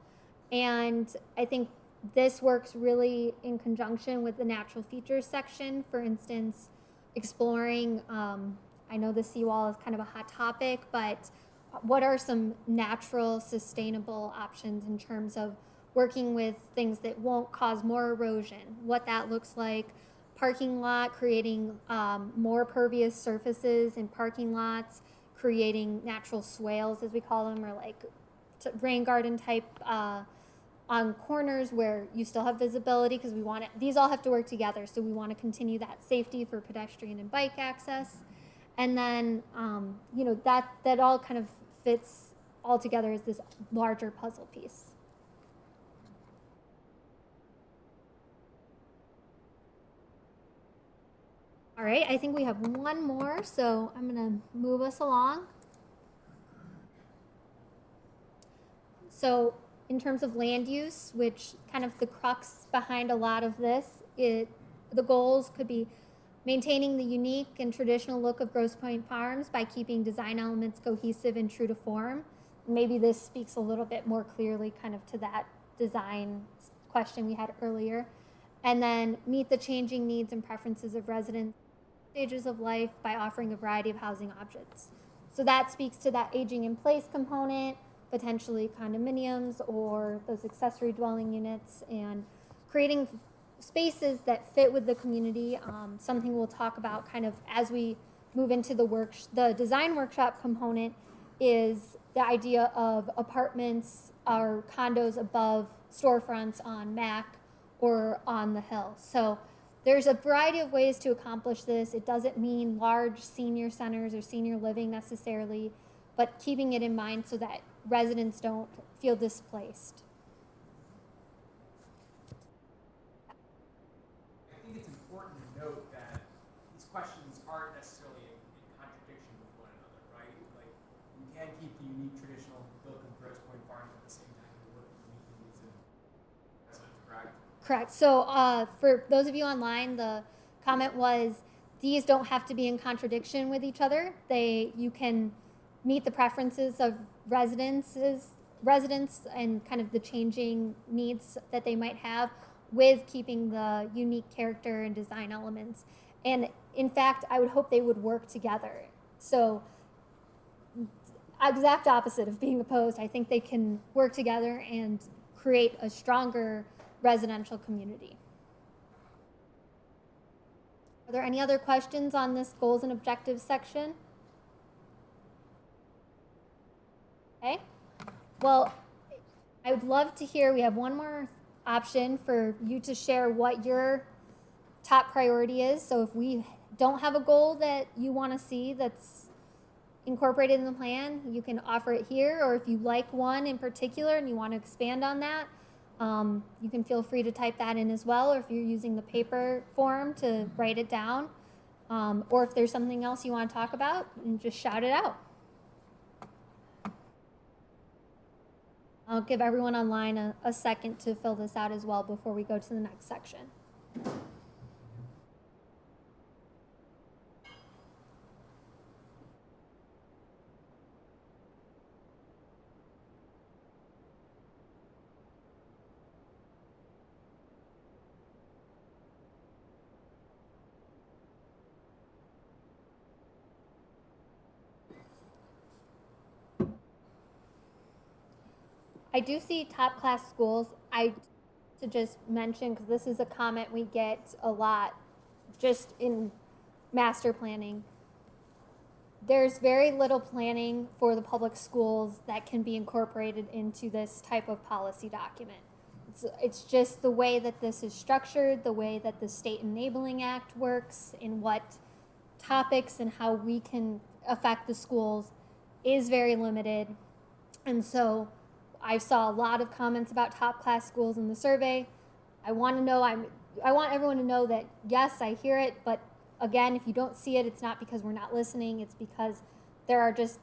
And I think this works really in conjunction with the natural features section. For instance, exploring, I know the seawall is kind of a hot topic, but what are some natural, sustainable options in terms of working with things that won't cause more erosion, what that looks like, parking lot, creating more pervious surfaces in parking lots, creating natural swales, as we call them, or like rain garden type on corners where you still have visibility, because we want it, these all have to work together. So we want to continue that safety for pedestrian and bike access. And then, you know, that all kind of fits all together as this larger puzzle piece. All right, I think we have one more, so I'm gonna move us along. So in terms of land use, which kind of the crux behind a lot of this, the goals could be maintaining the unique and traditional look of Grosse Pointe Farms by keeping design elements cohesive and true to form. Maybe this speaks a little bit more clearly kind of to that design question we had earlier. And then meet the changing needs and preferences of residents stages of life by offering a variety of housing options. So that speaks to that aging in place component, potentially condominiums or those accessory dwelling units, and creating spaces that fit with the community. Something we'll talk about kind of as we move into the design workshop component is the idea of apartments or condos above storefronts on Mac or on the hill. So there's a variety of ways to accomplish this. It doesn't mean large senior centers or senior living necessarily, but keeping it in mind so that residents don't feel displaced. I think it's important to note that these questions aren't necessarily in contradiction with one another, right? Like, you can keep the unique traditional look of Grosse Pointe farms at the same time you work with unique needs and residents, correct? Correct. So for those of you online, the comment was these don't have to be in contradiction with each other. You can meet the preferences of residents and kind of the changing needs that they might have with keeping the unique character and design elements. And in fact, I would hope they would work together. So exact opposite of being opposed, I think they can work together and create a stronger residential community. Are there any other questions on this goals and objectives section? Okay. Well, I would love to hear, we have one more option for you to share what your top priority is. So if we don't have a goal that you want to see that's incorporated in the plan, you can offer it here. Or if you like one in particular and you want to expand on that, you can feel free to type that in as well, or if you're using the paper form to write it down, or if there's something else you want to talk about, and just shout it out. I'll give everyone online a second to fill this out as well before we go to the next section. I do see top class schools. I to just mention, because this is a comment we get a lot just in master planning. There's very little planning for the public schools that can be incorporated into this type of policy document. It's just the way that this is structured, the way that the State Enabling Act works, in what topics and how we can affect the schools is very limited. And so I saw a lot of comments about top class schools in the survey. I want everyone to know that yes, I hear it, but again, if you don't see it, it's not because we're not listening, it's because there are just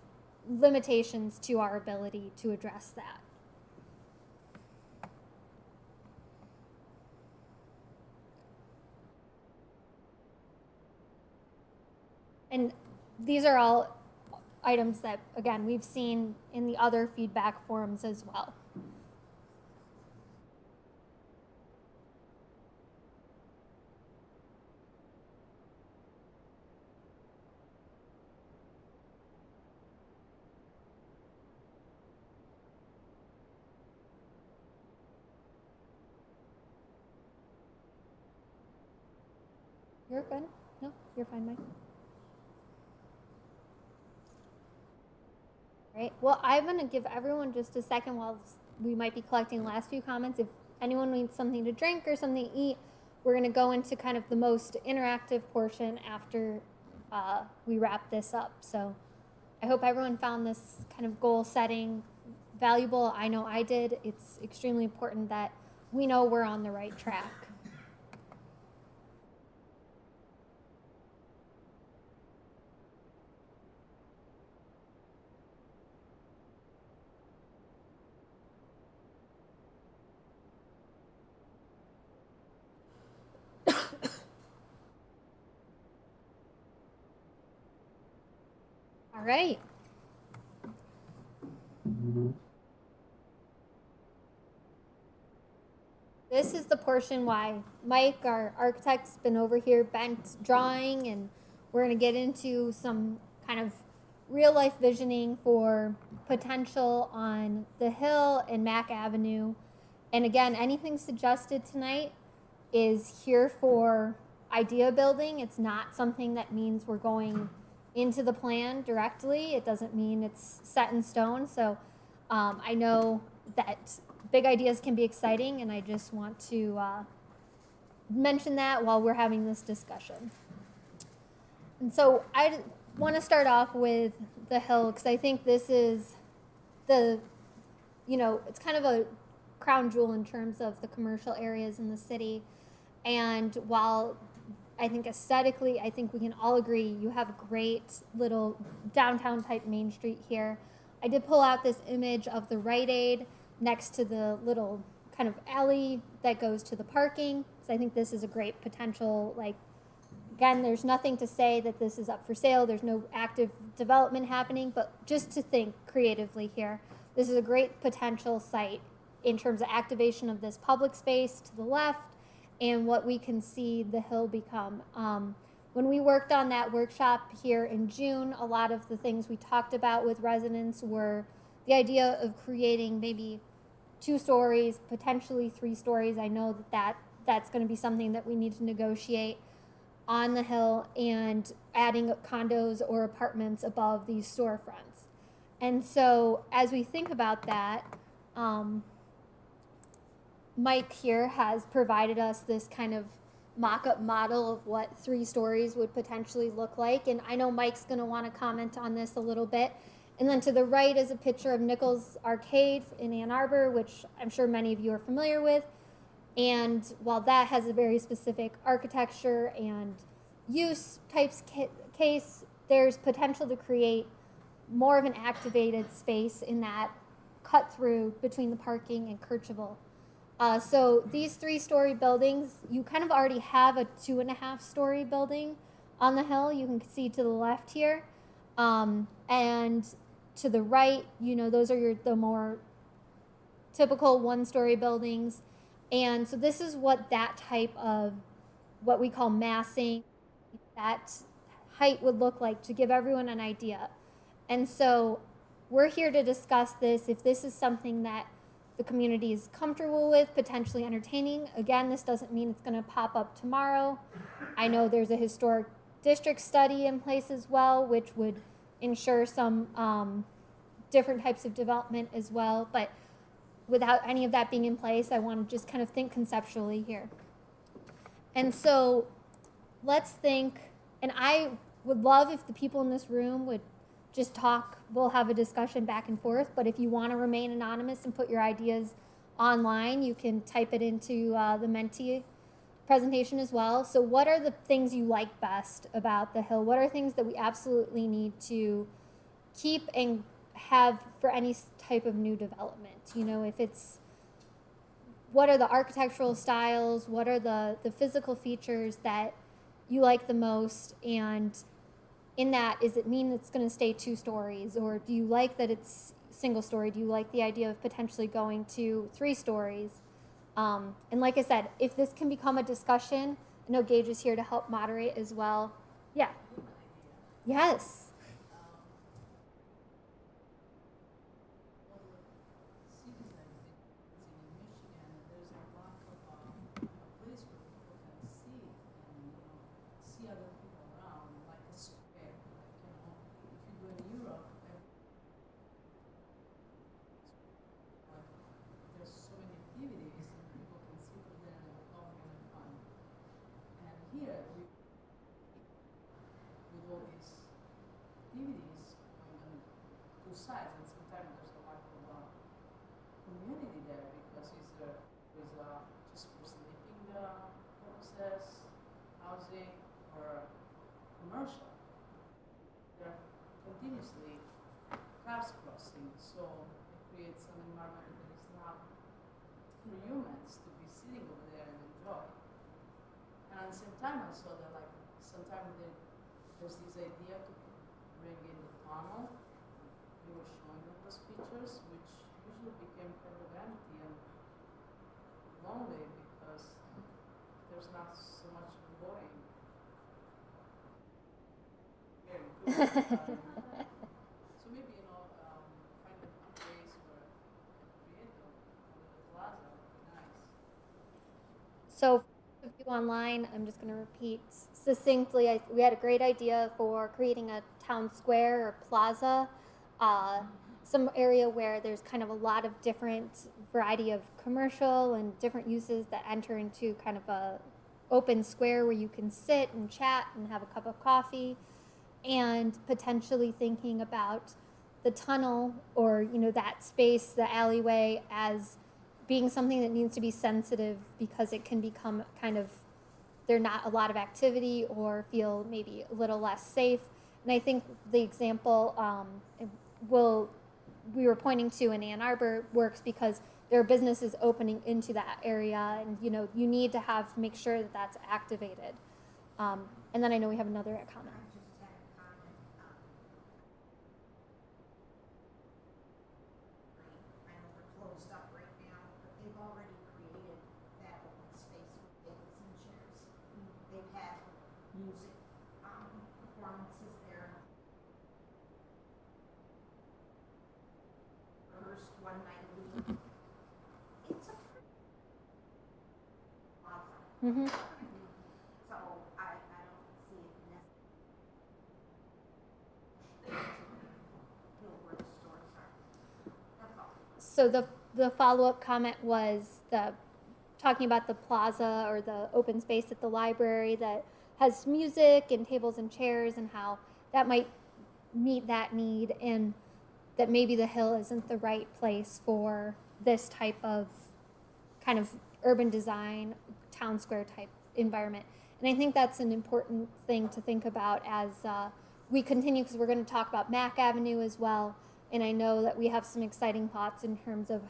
limitations to our ability to address that. And these are all items that, again, we've seen in the other feedback forums as well. You're good? No, you're fine, Mike. Right. Well, I'm going to give everyone just a second while we might be collecting the last few comments. If anyone needs something to drink or something to eat, we're going to go into kind of the most interactive portion after we wrap this up. So I hope everyone found this kind of goal setting valuable. I know I did. It's extremely important that we know we're on the right track. All right. This is the portion why Mike, our architect's been over here bent drawing, and we're going to get into some kind of real life visioning for potential on the Hill and Mack Avenue. And again, anything suggested tonight is here for idea building. It's not something that means we're going into the plan directly. It doesn't mean it's set in stone. So I know that big ideas can be exciting, and I just want to mention that while we're having this discussion. And so I want to start off with the hill because I think this is the, it's kind of a crown jewel in terms of the commercial areas in the city. And while I think aesthetically, I think we can all agree you have a great little downtown type Main Street here. I did pull out this image of the Rite Aid next to the little kind of alley that goes to the parking. So I think this is a great potential, again, there's nothing to say that this is up for sale. There's no active development happening, but just to think creatively here, this is a great potential site in terms of activation of this public space to the left and what we can see the hill become. When we worked on that workshop here in June, a lot of the things we talked about with residents were the idea of creating maybe 2 stories, potentially 3 stories. I know that's going to be something that we need to negotiate on the hill, and adding condos or apartments above these storefronts. And so as we think about that, Mike here has provided us this kind of mock-up model of what 3 stories would potentially look like. And I know Mike's going to want to comment on this a little bit. And then to the right is a picture of Nichols Arcade in Ann Arbor, which I'm sure many of you are familiar with. And while that has a very specific architecture and use types case, there's potential to create more of an activated space in that cut through between the parking and Kirchhoff. So these 3-story buildings, you kind of already have a 2.5-story building on the hill. You can see to the left here. And to the right, those are the more typical 1-story buildings. And so this is what that type of what we call massing, that height would look like, to give everyone an idea. And so we're here to discuss this. If this is something that the community is comfortable with, potentially entertaining. Again, this doesn't mean it's going to pop up tomorrow. I know there's a historic district study in place as well, which would ensure some different types of development as well. But without any of that being in place, I want to just kind of think conceptually here. And so let's think, and I would love if the people in this room would just talk. We'll have a discussion back and forth, but if you want to remain anonymous and put your ideas online, you can type it into the Mentee presentation as well. So what are the things you like best about the hill? What are things that we absolutely need to keep and have for any type of new development? If it's, what are the architectural styles? What are the physical features that you like the most? And in that, does it mean it's going to stay 2 stories? Or do you like that it's single story? Do you like the idea of potentially going to 3 stories? And like I said, if this can become a discussion, I know Gage is here to help moderate as well. Yeah. Yes. Sides, and sometimes there's a lack of community there because there's just for sleeping purposes, housing, or commercial. There are continuously cars crossing, so it creates an environment that is not for humans to be sitting over there and enjoy. And at the same time, I saw that sometimes there's this idea to bring in the tunnel. You were showing them those pictures, which usually became kind of empty and lonely because there's not so much voting. So maybe, find a place where create the plaza would be nice. So for those of you online, I'm just going to repeat succinctly, we had a great idea for creating a town square or plaza. Some area where there's kind of a lot of different variety of commercial and different uses that enter into kind of a open square where you can sit and chat and have a cup of coffee, and potentially thinking about the tunnel or, you know, that space, the alleyway, as being something that needs to be sensitive because it can become kind of, there's not a lot of activity or feel maybe a little less safe. And I think the example we were pointing to in Ann Arbor works because there are businesses opening into that area, and you know, you need to make sure that that's activated. And then I know we have another comment. I just had a comment. I know we're closed up right now, but they've already created that open space with tables and chairs. They've had music performances there. Rehearsed one night a week. It's a pretty plaza. Mm-hmm. So I don't see it necessarily where the stores are. That's all. So the follow-up comment was talking about the plaza or the open space at the library that has music and tables and chairs, and how that might meet that need, and that maybe the Hill isn't the right place for this type of kind of urban design, town square type environment. And I think that's an important thing to think about as we continue, because we're going to talk about Mack Avenue as well. And I know that we have some exciting thoughts in terms of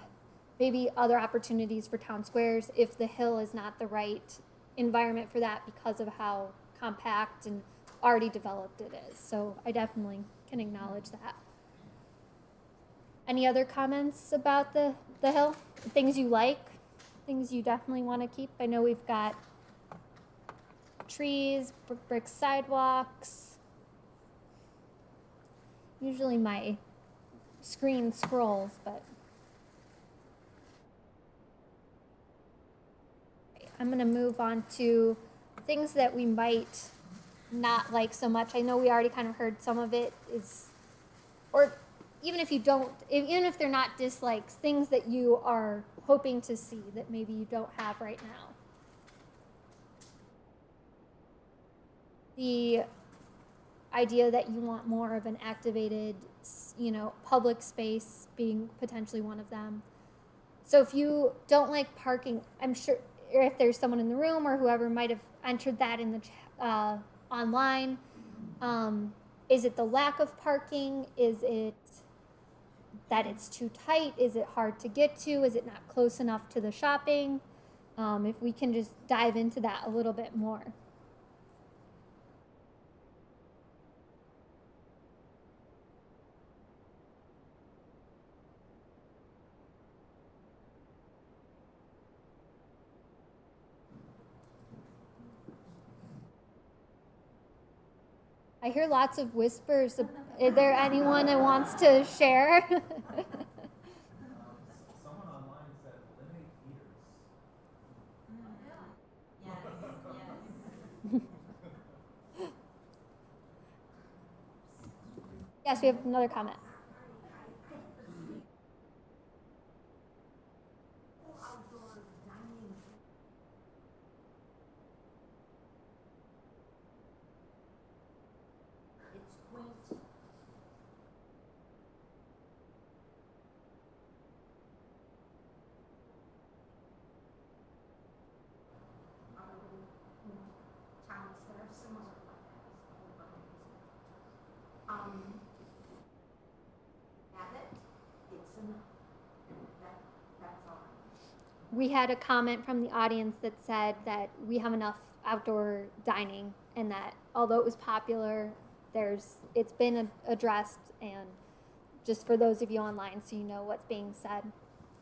maybe other opportunities for town squares if the Hill is not the right environment for that because of how compact and already developed it is. So I definitely can acknowledge that. Any other comments about the Hill? Things you like? Things you definitely want to keep? I know we've got trees, brick sidewalks. Usually my screen scrolls, but I'm going to move on to things that we might not like so much. I know we already kind of heard some of it is, or even if you don't, even if they're not dislikes, things that you are hoping to see that maybe you don't have right now. The idea that you want more of an activated, you know, public space being potentially one of them. So if you don't like parking, I'm sure, or if there's someone in the room or whoever might have entered that in the online, is it the lack of parking? Is it that it's too tight? Is it hard to get to? Is it not close enough to the shopping? If we can just dive into that a little bit more. I hear lots of whispers. Is there anyone that wants to share? Someone online said eliminate heaters. Yes, Yes, we have another comment. outdoor dining. It's quaint. Other towns that are similar like that is the whole have it, it's enough. That's all. We had a comment from the audience that said that we have enough outdoor dining, and that although it was popular, it's been addressed. And just for those of you online, so you know what's being said.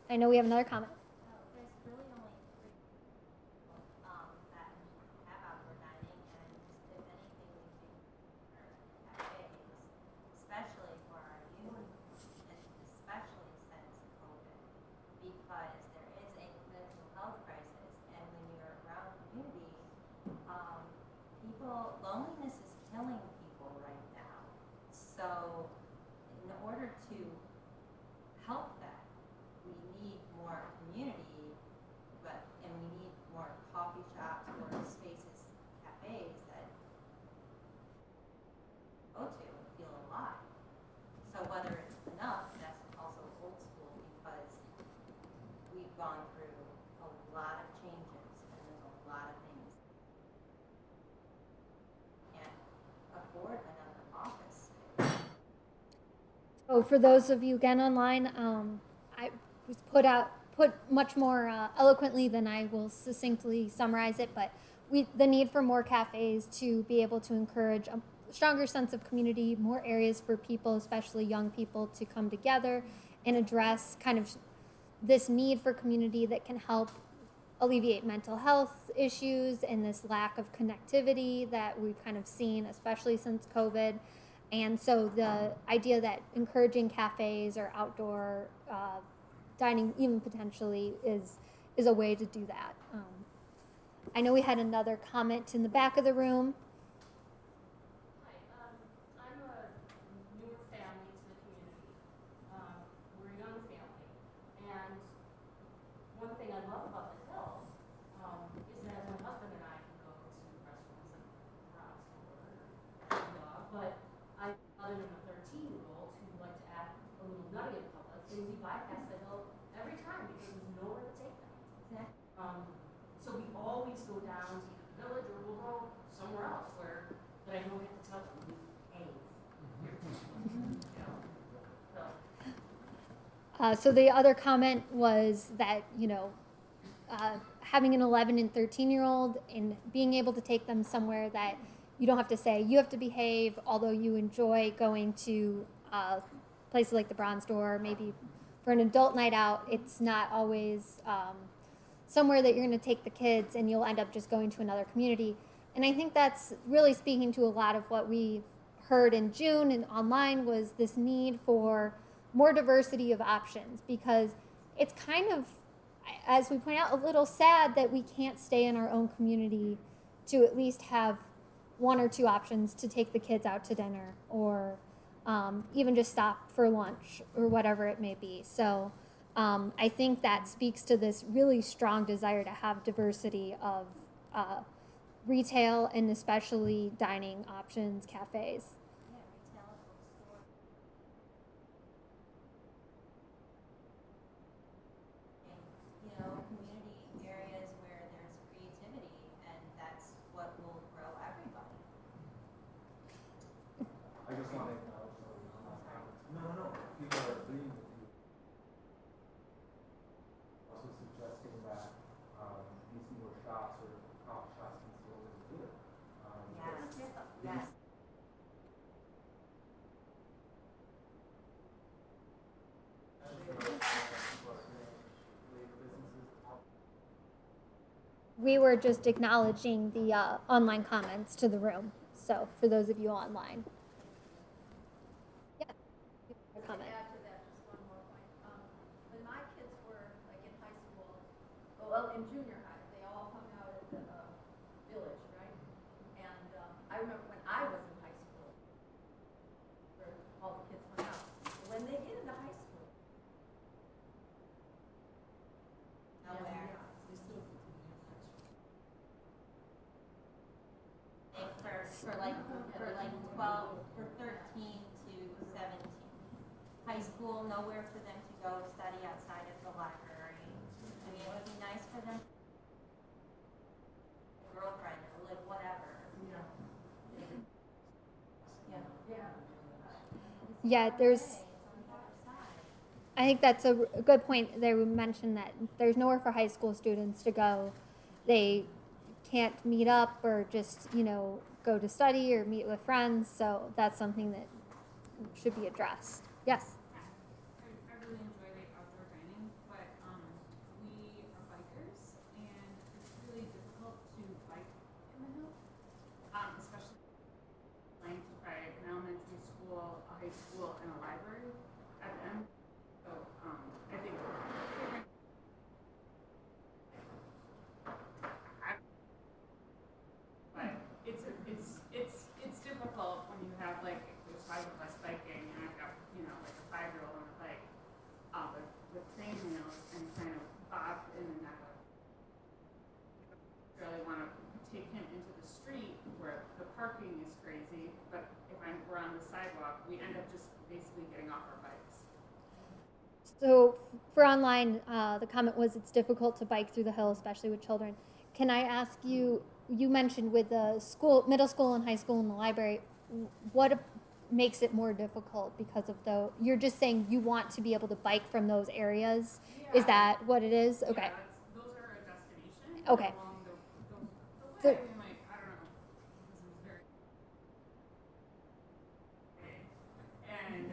I know we have another comment. No, there's really only 3 that have outdoor dining, and if anything, we do cafes, especially for our youth, and especially since COVID, because there is a mental health crisis, and when you're around community, loneliness is killing people right now. So, in order to help that, we need more community, and we need more coffee shops or spaces gone through a lot of changes, and there's a lot of things. Can't afford another office space. So for those of you again online, I was put much more eloquently than I will succinctly summarize it, but the need for more cafes to be able to encourage a stronger sense of community, more areas for people, especially young people, to come together and address kind of this need for community that can help alleviate mental health issues and this lack of connectivity that we've kind of seen, especially since COVID. And so the idea that encouraging cafes or outdoor dining, even potentially, is a way to do that. I know we had another comment in the back of the room. Hi, I'm a newer family to the community. We're a young family, and one thing I love about the Hill is that my husband and I can go to restaurants like Grosse but I other than a 13-year-old who like to act a little nutty in public, and we bypass the Hill every time because there's nowhere to take them. So we always go down to either the village or we'll go somewhere else that I don't have to tell them we behave. So the other comment was that, having an 11 and 13-year-old and being able to take them somewhere that you don't have to say you have to behave, although you enjoy going to places like the Bronze Door, maybe for an adult night out, it's not always somewhere that you're going to take the kids and you'll end up just going to another community. And I think that's really speaking to a lot of what we heard in June and online was this need for more diversity of options, because it's kind of, as we point out, a little sad that we can't stay in our own community to at least have one or two options to take the kids out to dinner or even just stop for lunch or whatever it may be. So I think that speaks to this really strong desire to have diversity of retail and especially dining options, cafes. Yeah, retail, bookstore. Community areas where there's creativity, and that's what will grow everybody. I just want to acknowledge some of the comments. No. People are agreeing with you. Also suggesting that these newer shops or coffee shops can still live here. Yes. We were just acknowledging the online comments to the room. So for those of you online. Yeah. Comment. To add to that, just one more point. When my kids were like in high school, well, in junior high, they all hung out at the village, right? And I remember when I was in high school, where all the kids hung out. When they get into high school, Nowhere. They still continue For like 12, for 13 to 17. High school, nowhere for them to go study outside of the library. I mean, it would be nice for them. Girlfriend or live whatever. Yeah, I think that's a good point. They mentioned that there's nowhere for high school students to go. They can't meet up or just, go to study or meet with friends. So that's something that should be addressed. Yes? I really enjoy the outdoor dining, but we are bikers, and it's really difficult to bike in the Hill, especially flanked by an elementary school, a high school, and a library at the end. So I think it's difficult when you have like there's 5 of us biking and I've got like a 5-year-old on a bike with train wheels and kind of bob in and out. I really want to take him into the street where the parking is crazy, but if we're on the sidewalk, we end up just basically getting off our bikes. So For online, the comment was it's difficult to bike through the hill, especially with children. Can I ask you, you mentioned with the school, middle school and high school and the library, what makes it more difficult because of you're just saying you want to be able to bike from those areas? Is Yeah. that what it is? Okay. Yeah, those are a destination. Okay. Along the The- way, we might, I don't know, this is very. And,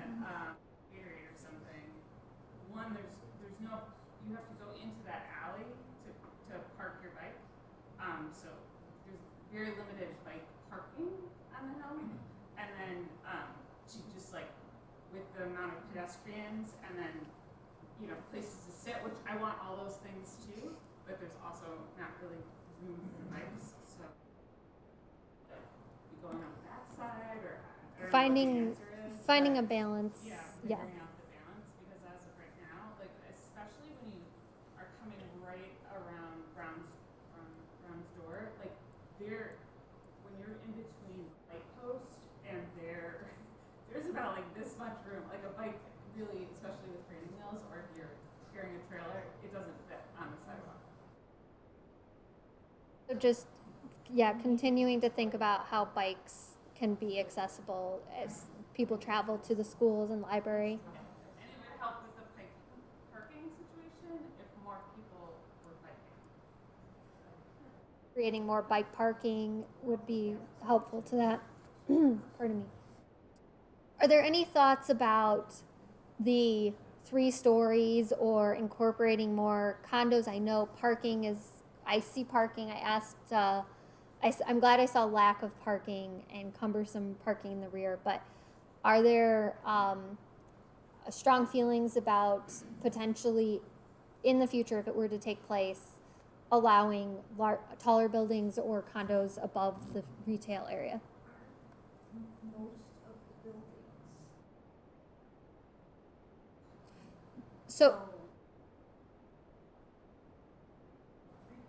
Gatorade or something, one, there's no, you have to go into that alley to park your bike. So there's very limited bike parking on the hill. And then, to just like, with the amount of pedestrians and then, you know, places to sit, which I want all those things too, but there's also not really room for bikes, so. You going on that side, or I don't know what Finding the answer is, finding a but balance. yeah, Yeah. figuring out the balance, because as of right now, like, especially when you are coming right around Brown's door, like, when you're in between light post and there's about like this much room, like a bike really, especially with training wheels, or if you're carrying a trailer, it doesn't fit on the sidewalk. So just, yeah, continuing to think about how bikes can be accessible as people travel to the schools and library. And it would help with the parking situation if more people were biking. Creating more bike parking would be helpful to that. Pardon me. Are there any thoughts about the 3 stories or incorporating more condos? I know parking is, I see parking. I asked, I'm glad I saw lack of parking and cumbersome parking in the rear, but are there strong feelings about potentially in the future, if it were to take place, allowing taller buildings or condos above the retail area? Most of the buildings. So, 3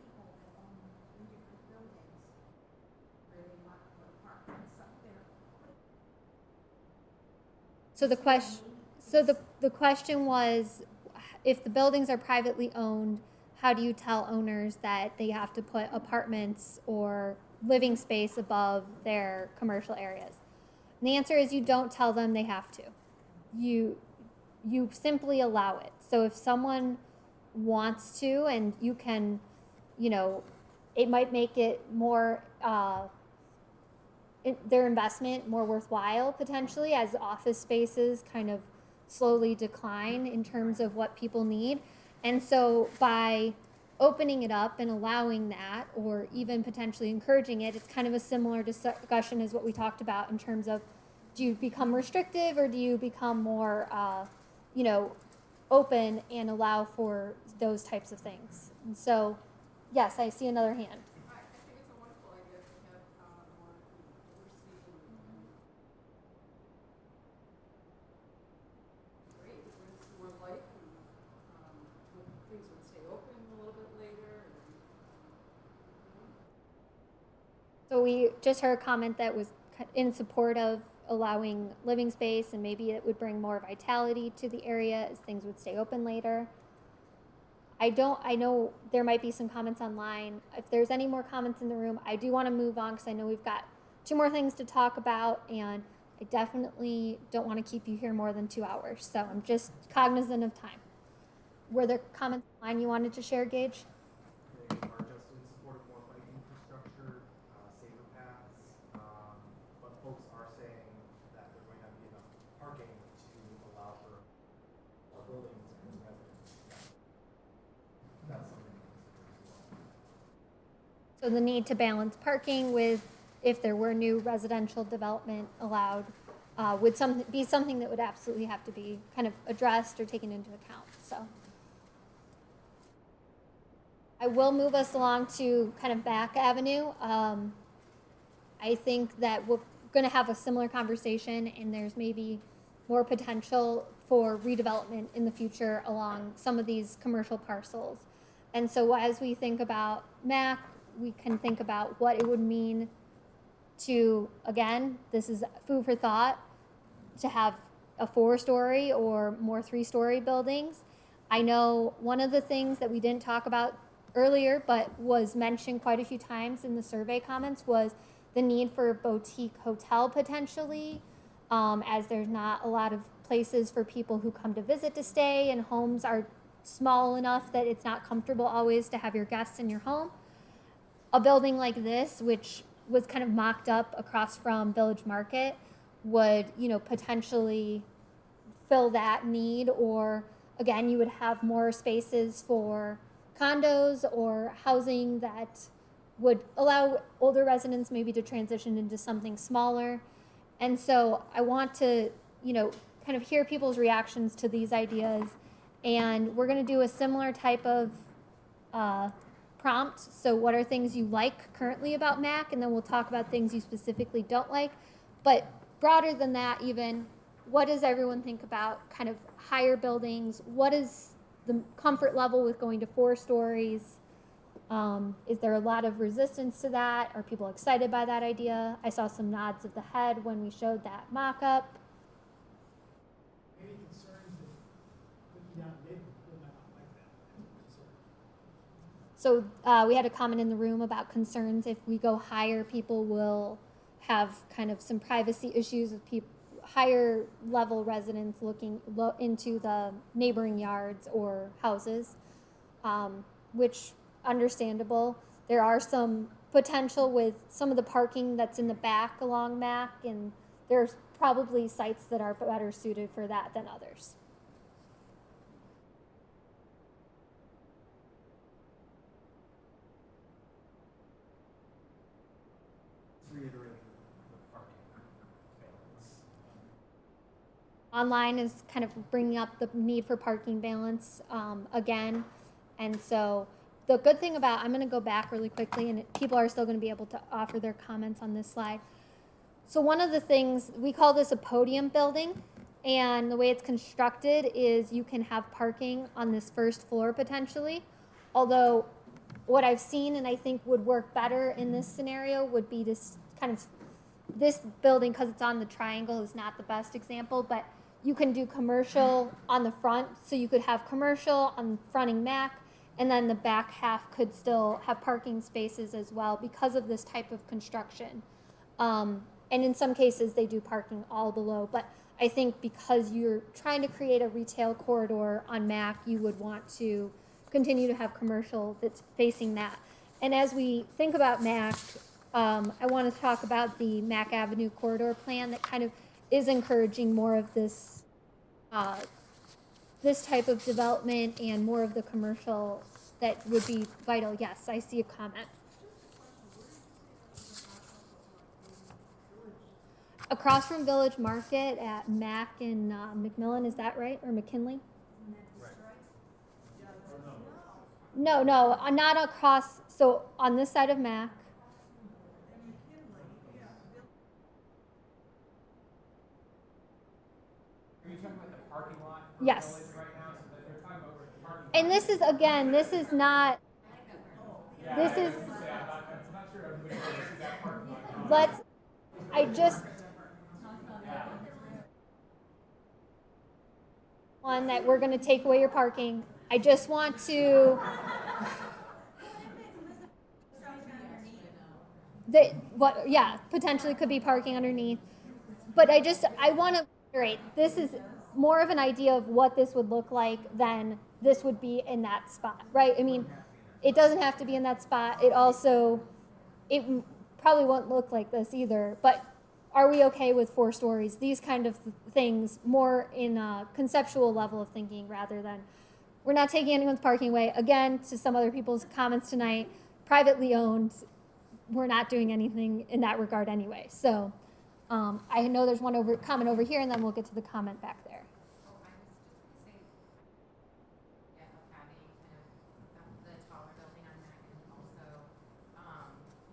people that own 3 different buildings really want to put apartments up there. so the question was, if the buildings are privately owned, how do you tell owners that they have to put apartments or living space above their commercial areas? And the answer is you don't tell them they have to. You simply allow it. So if someone wants to, and you can, it might make it more their investment more worthwhile potentially, as office spaces kind of slowly decline in terms of what people need. And so by opening it up and allowing that, or even potentially encouraging it, it's kind of a similar discussion as what we talked about in terms of, do you become restrictive or do you become more, open and allow for those types of things? And so, yes, I see another hand. I think it's a wonderful idea to have more diversity and great, it brings more life and things would stay open a little bit later. So we just heard a comment that was in support of allowing living space, and maybe it would bring more vitality to the area as things would stay open later. I know there might be some comments online. If there's any more comments in the room, I do want to move on because I know we've got 2 more things to talk about, and I definitely don't want to keep you here more than 2 hours. So I'm just cognizant of time. Were there comments online you wanted to share, Gage? They are just in support of more bike infrastructure, safer paths, but folks are saying that there might not be enough parking to allow for our buildings and residents. That's something to consider as well. So the need to balance parking with, if there were new residential development allowed, would be something that would absolutely have to be kind of addressed or taken into account. So I will move us along to kind of Back Avenue. I think that we're going to have a similar conversation, and there's maybe more potential for redevelopment in the future along some of these commercial parcels. And so as we think about MAC, we can think about what it would mean to, again, this is food for thought, to have a 4-story or more 3-story buildings. I know one of the things that we didn't talk about earlier, but was mentioned quite a few times in the survey comments, was the need for a boutique hotel potentially, as there's not a lot of places for people who come to visit to stay, and homes are small enough that it's not comfortable always to have your guests in your home. A building like this, which was kind of mocked up across from Village Market, would, potentially fill that need, or again, you would have more spaces for condos or housing that would allow older residents maybe to transition into something smaller. And so I want to, kind of hear people's reactions to these ideas. And we're going to do a similar type of prompt. So what are things you like currently about Mac? And then we'll talk about things you specifically don't like. But broader than that, even, what does everyone think about kind of higher buildings? What is the comfort level with going to 4 stories? Is there a lot of resistance to that? Are people excited by that idea? I saw some nods of the head when we showed that mock-up. Any concerns that looking down the neighborhood might not like that? So we had a comment in the room about concerns if we go higher, people will have kind of some privacy issues with people, higher level residents looking into the neighboring yards or houses, which understandable. There are some potential with some of the parking that's in the back along Mac, and there's probably sites that are better suited for that than others. Reiterating the parking balance. Online is kind of bringing up the need for parking balance again. And so the good thing about, I'm going to go back really quickly, and people are still going to be able to offer their comments on this slide. So one of the things, we call this a podium building, and the way it's constructed is you can have parking on this first floor potentially, although what I've seen and I think would work better in this scenario would be this kind of, this building, because it's on the triangle, is not the best example, but you can do commercial on the front, so you could have commercial on fronting Mac, and then the back half could still have parking spaces as well because of this type of construction. And in some cases, they do parking all below, but I think because you're trying to create a retail corridor on Mac, you would want to continue to have commercial that's facing that. And as we think about Mac, I want to talk about the Mac Avenue corridor plan that kind of is encouraging more of this this type of development and more of the commercial that would be vital. Yes, I see a comment. Across from Village Market at Mac and McMillan, is that right? Or McKinley? No, not across. So on this side of Mac. Are you talking about the parking lot? Yes. Right now, so that they're talking about where the parking lot. And this is, again, this is not, this is, I'm not sure everybody knows this is that parking lot. let's, I just, one that we're going to take away your parking. I just want to, potentially could be parking underneath. But I want to reiterate, this is more of an idea of what this would look like than this would be in that spot, right? I mean, it doesn't have to be in that spot. It probably won't look like this either, but are we okay with 4 stories? These kind of things, more in a conceptual level of thinking rather than, we're not taking anyone's parking away. Again, to some other people's comments tonight, privately owned, we're not doing anything in that regard anyway. So I know there's one comment over here, and then we'll get to the comment back there. Oh, I was just gonna say, yeah, of having kind of the taller building on Mac and also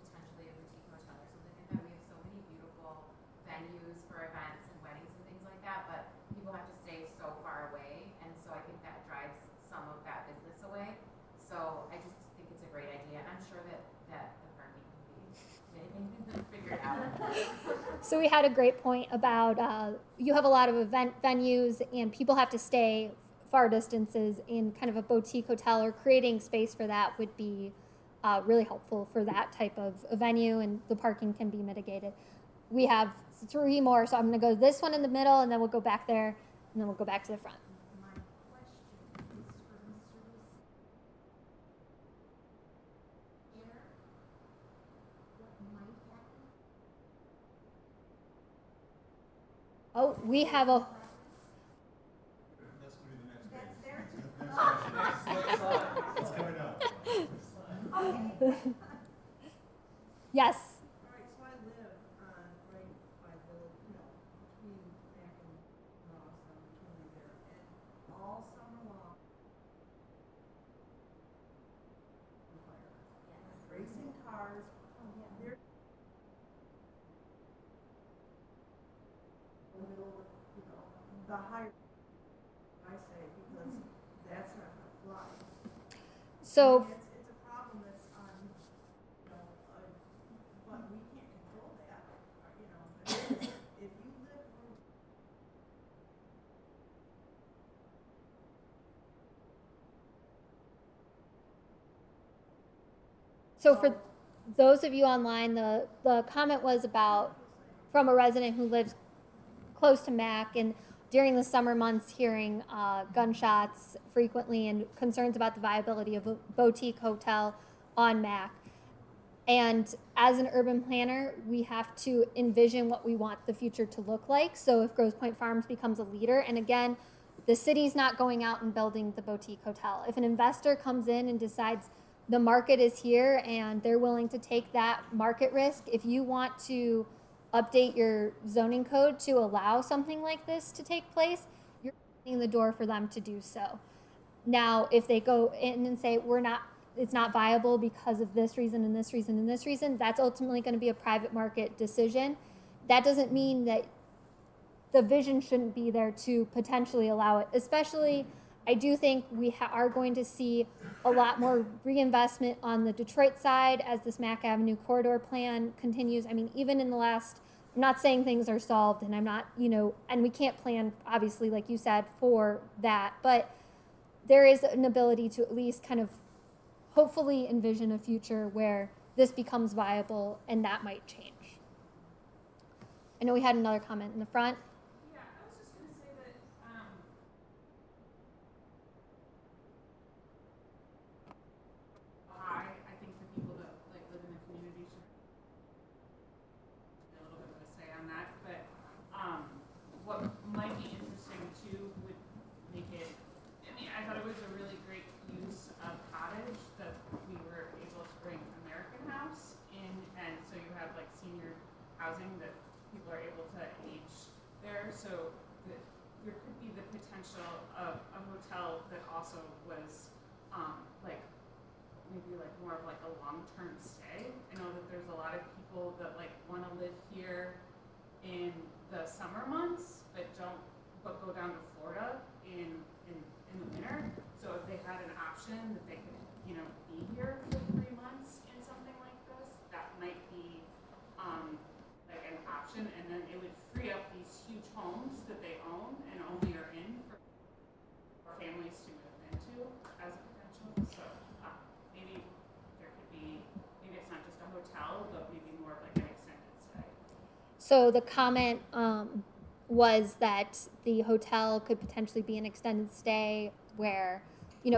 potentially a boutique hotel or something like that. We have so many beautiful venues for events and weddings and things like that, but people have to stay so far away, and so I think that drives some of that business away. So I just think it's a great idea. I'm sure that the parking can be figured out. So we had a great point about you have a lot of event venues and people have to stay far distances in kind of a boutique hotel or creating space for that would be really helpful for that type of a venue, and the parking can be mitigated. We have 3 more, so I'm going to go this one in the middle, and then we'll go back there, and then we'll go back to the front. My question is for Mr. Lucy. Here, what might happen? Oh, we have a. That's gonna be the next That's page. there too. Next slide. It's coming up. Yes. All right, so I live on right by Village, between Mac and Ross, I'm between there, and all summer long, fire. Racing cars, they're in the middle of, the higher, I say, because that's not gonna fly. So It's a problem that's on, but we can't control that, but it is, if you live on. So for those of you online, the comment was about from a resident who lives close to Mac, and during the summer months hearing gunshots frequently and concerns about the viability of a boutique hotel on Mac. And as an urban planner, we have to envision what we want the future to look like. So if Grosse Pointe Farms becomes a leader, and again, the city's not going out and building the boutique hotel. If an investor comes in and decides the market is here and they're willing to take that market risk, if you want to update your zoning code to allow something like this to take place, you're opening the door for them to do so. Now, if they go in and say, it's not viable because of this reason and this reason and this reason, that's ultimately going to be a private market decision. That doesn't mean that the vision shouldn't be there to potentially allow it. Especially, I do think we are going to see a lot more reinvestment on the Detroit side as this Mack Avenue corridor plan continues. I mean, even in the last, I'm not saying things are solved, and I'm not, and we can't plan, obviously, like you said, for that, but there is an ability to at least kind of hopefully envision a future where this becomes viable, and that might change. I know we had another comment in the front. Yeah, I was just gonna say that, I think the people that live in the community should have a little bit of a say on that, but, what might be interesting too would make it, I thought it was a really great use of cottage that we were able to bring American House in, and so you have senior housing that people are able to age there, so there could be the potential of a hotel that also was maybe more of a long-term stay. I know that there's a lot of people that want to live here in the summer months but go down to Florida in the winter. So if they had an option that they could be here for 3 months in something like this, that might be an option, and then it would free up these huge homes that they own and only are in for families to move into as a potential. So maybe there could be, maybe it's not just a hotel, but maybe more of an extended stay. So the comment was that the hotel could potentially be an extended stay where,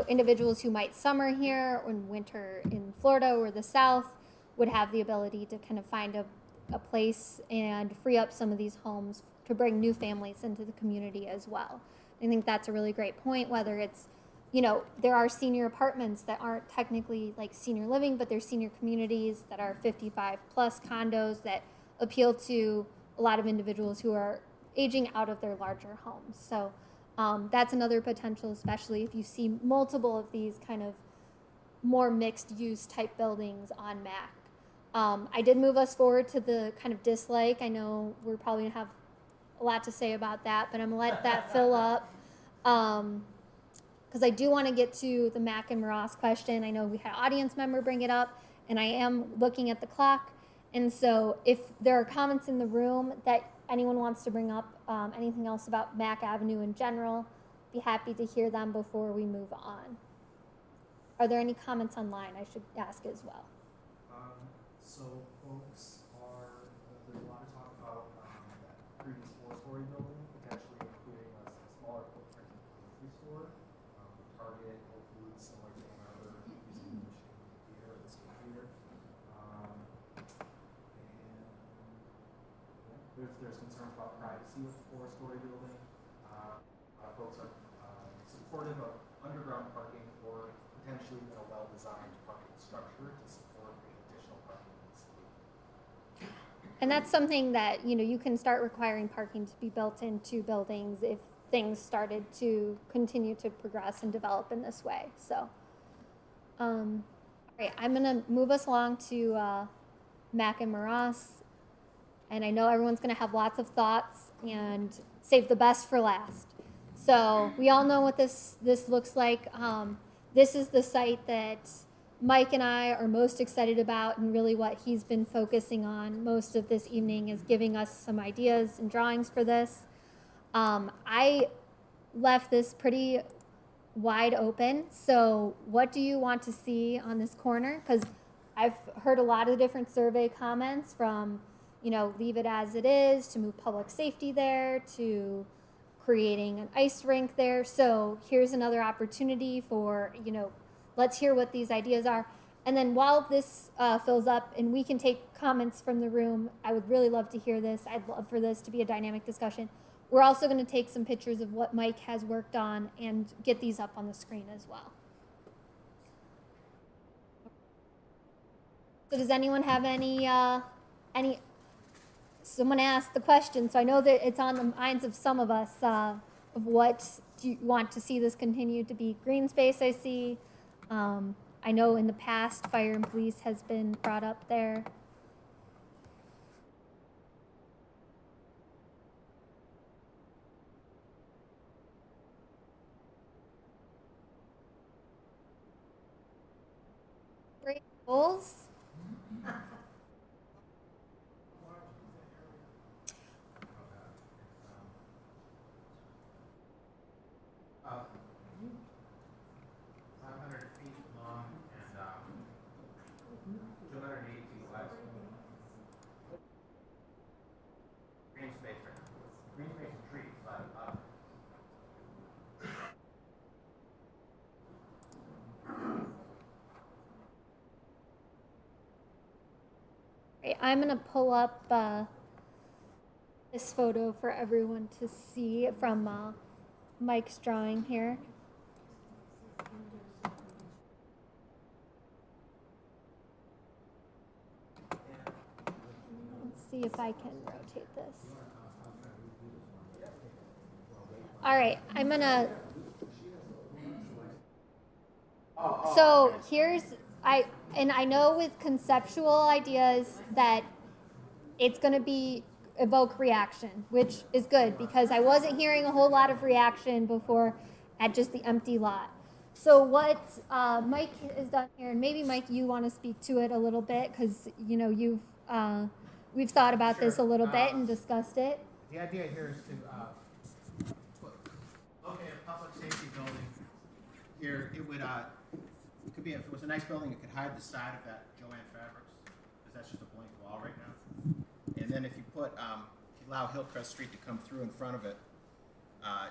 individuals who might summer here or in winter in Florida or the South would have the ability to kind of find a place and free up some of these homes to bring new families into the community as well. I think that's a really great point, whether it's, there are senior apartments that aren't technically senior living, but they're senior communities that are 55 plus condos that appeal to a lot of individuals who are aging out of their larger homes. So that's another potential, especially if you see multiple of these kind of more mixed use type buildings on Mac. I did move us forward to the kind of dislike. I know we're probably gonna have a lot to say about that, but I'm gonna let that fill up. Because I do want to get to the Mac and Ross question. I know we had an audience member bring it up, and I am looking at the clock. And so if there are comments in the room that anyone wants to bring up, anything else about Mac Avenue in general, be happy to hear them before we move on. Are there any comments online I should ask as well? So folks are, there's a lot of talk about that previous four-story building, potentially including a smaller footprint in the grocery store, Target, Whole Foods, similar to Ann Arbor, using the Michigan Theater or the State Theater. And yeah, there's concerns about privacy with the four-story building. Folks are supportive of underground parking or potentially a well-designed parking structure to support the additional parking in the city. And that's something that, you know, you can start requiring parking to be built into buildings if things started to continue to progress and develop in this way. So, all right, I'm gonna move us along to Mac and Maras. And I know everyone's gonna have lots of thoughts and save the best for last. So we all know what this looks like. This is the site that Mike and I are most excited about, and really what he's been focusing on most of this evening is giving us some ideas and drawings for this. I left this pretty wide open. So what do you want to see on this corner? Because I've heard a lot of different survey comments from, you know, leave it as it is, to move public safety there, to creating an ice rink there. So here's another opportunity for, you know, let's hear what these ideas are. And then while this fills up and we can take comments from the room, I would really love to hear this. I'd love for this to be a dynamic discussion. We're also going to take some pictures of what Mike has worked on and get these up on the screen as well. So does anyone have any, someone asked the question, so I know that it's on the minds of some of us, of what do you want to see this continue to be green space, I see. I know in the past, fire and police has been brought up there. Great goals. Uh, 500 feet long and 280 feet wide. Green space, right? Green space and trees, but Great. I'm going to pull up this photo for everyone to see from Mike's drawing here. Let's see if I can rotate this. All right, I'm going to... So here's... I know with conceptual ideas that it's going to evoke reaction, which is good because I wasn't hearing a whole lot of reaction before at just the empty lot. So what Mike has done here, and maybe Mike, you want to speak to it a little bit because you know we've thought about this a little bit and discussed it. the idea here is to locate a public safety building here. It would it could be, if it was a nice building, it could hide the side of that Joanne Fabrics because that's just a blank wall right now. And then if you put, if you allow Hillcrest Street to come through in front of it,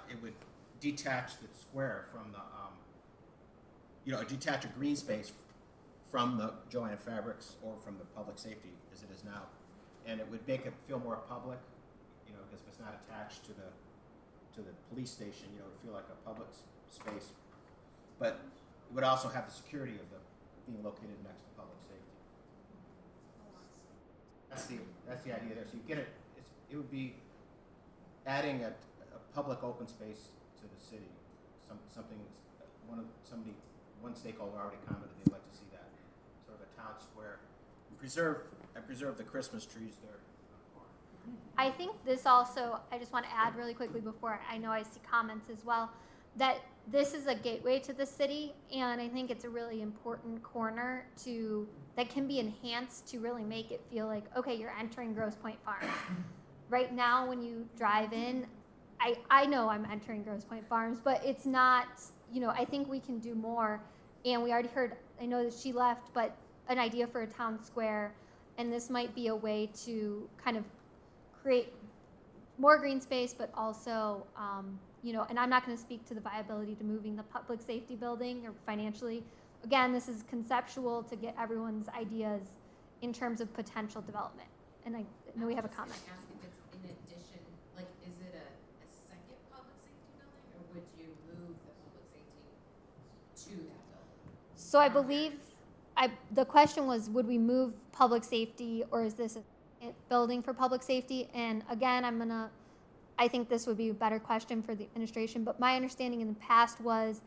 it would detach the square from the, you know, detach a green space from the Joanne Fabrics or from the public safety as it is now. And it would make it feel more public, you know, because if it's not attached to the police station, you know, it would feel like a public space. But it would also have the security of being located next to public safety. That's the idea there. So you get it. It would be adding a public open space to the city. One stakeholder already commented they'd like to see that sort of a town square. I preserve the Christmas trees there. I think this also, I just want to add really quickly before I know I see comments as well, that this is a gateway to the city, and I think it's a really important corner that can be enhanced to really make it feel like, okay, you're entering Grosse Pointe Farms. Right now, when you drive in, I know I'm entering Grosse Pointe Farms, but it's not, I think we can do more. And we already heard, I know that she left, but an idea for a town square. And this might be a way to kind of create more green space, but also, and I'm not going to speak to the viability to moving the public safety building or financially. Again, this is conceptual to get everyone's ideas in terms of potential development. And I know we have a comment. I was just gonna ask if it's in addition, like, is it a second public safety building, or would you move the public safety to that building? So I believe, the question was, would we move public safety, or is this a building for public safety? And again, I think this would be a better question for the administration, but my understanding in the past was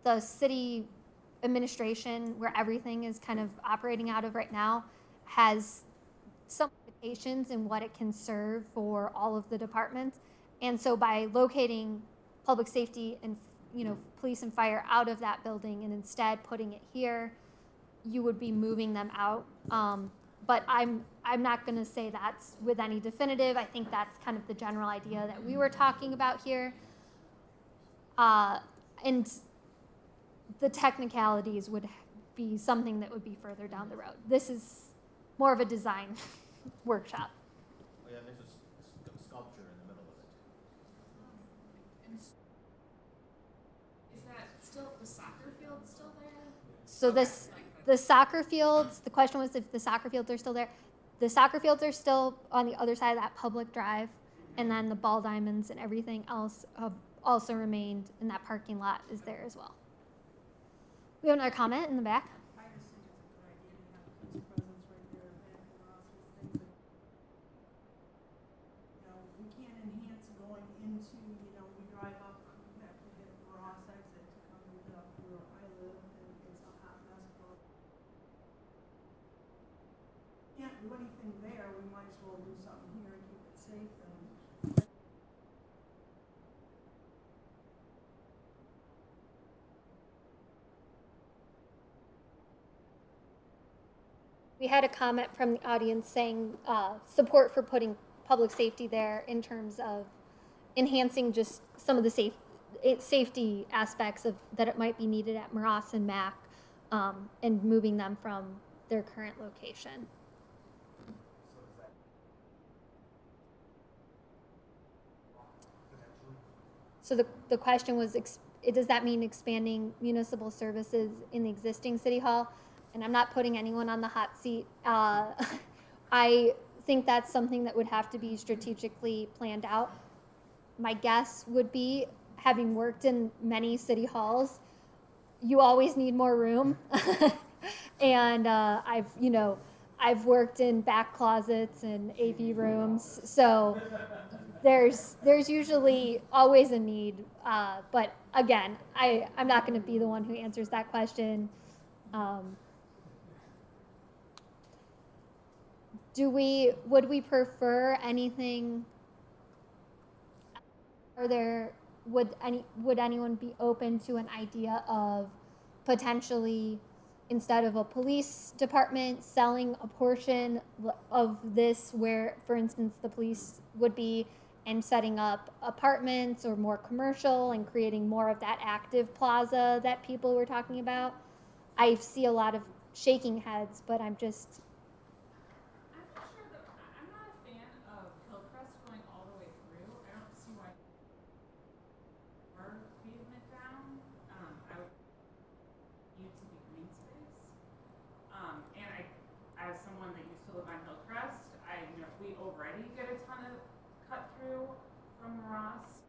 the city administration, where everything is kind of operating out of right now, has some limitations in what it can serve for all of the departments. And so by locating public safety and, police and fire out of that building and instead putting it here, you would be moving them out. But I'm not going to say that's with any definitive. I think that's kind of the general idea that we were talking about here. And the technicalities would be something that would be further down the road. This is more of a design workshop. Oh yeah, there's a sculpture in the middle of it. Is that still, the soccer field still there? So the soccer fields, the question was if the soccer fields are still there. The soccer fields are still on the other side of that public drive, and then the ball diamonds and everything else have also remained, and that parking lot is there as well. We have another comment in the back. I just think it's a good idea to have police presence right there back in Ross's things that, we can't enhance going into, we drive up, we have to hit Ross exit to come into where I live, and it's a hot mess. Can't do anything there, we might as well do something here and keep it safe and. We had a comment from the audience saying support for putting public safety there in terms of enhancing just some of the safety aspects of that it might be needed at Ross and Mac, and moving them from their current location. So the question was, does that mean expanding municipal services in the existing city hall? And I'm not putting anyone on the hot seat. I think that's something that would have to be strategically planned out. My guess would be, having worked in many city halls, you always need more room. And I've worked in back closets and AV rooms, so there's usually always a need. But again, I'm not going to be the one who answers that question. Would we prefer anything? Would anyone be open to an idea of potentially, instead of a police department, selling a portion of this where, for instance, the police would be, and setting up apartments or more commercial and creating more of that active plaza that people were talking about? I see a lot of shaking heads, but I'm just... I'm not sure that, I'm not a fan of Hillcrest going all the way through. I don't see why our pavement down. I would need to be green space. And as someone that used to live on Hillcrest, we already get a ton of cut through from Ross.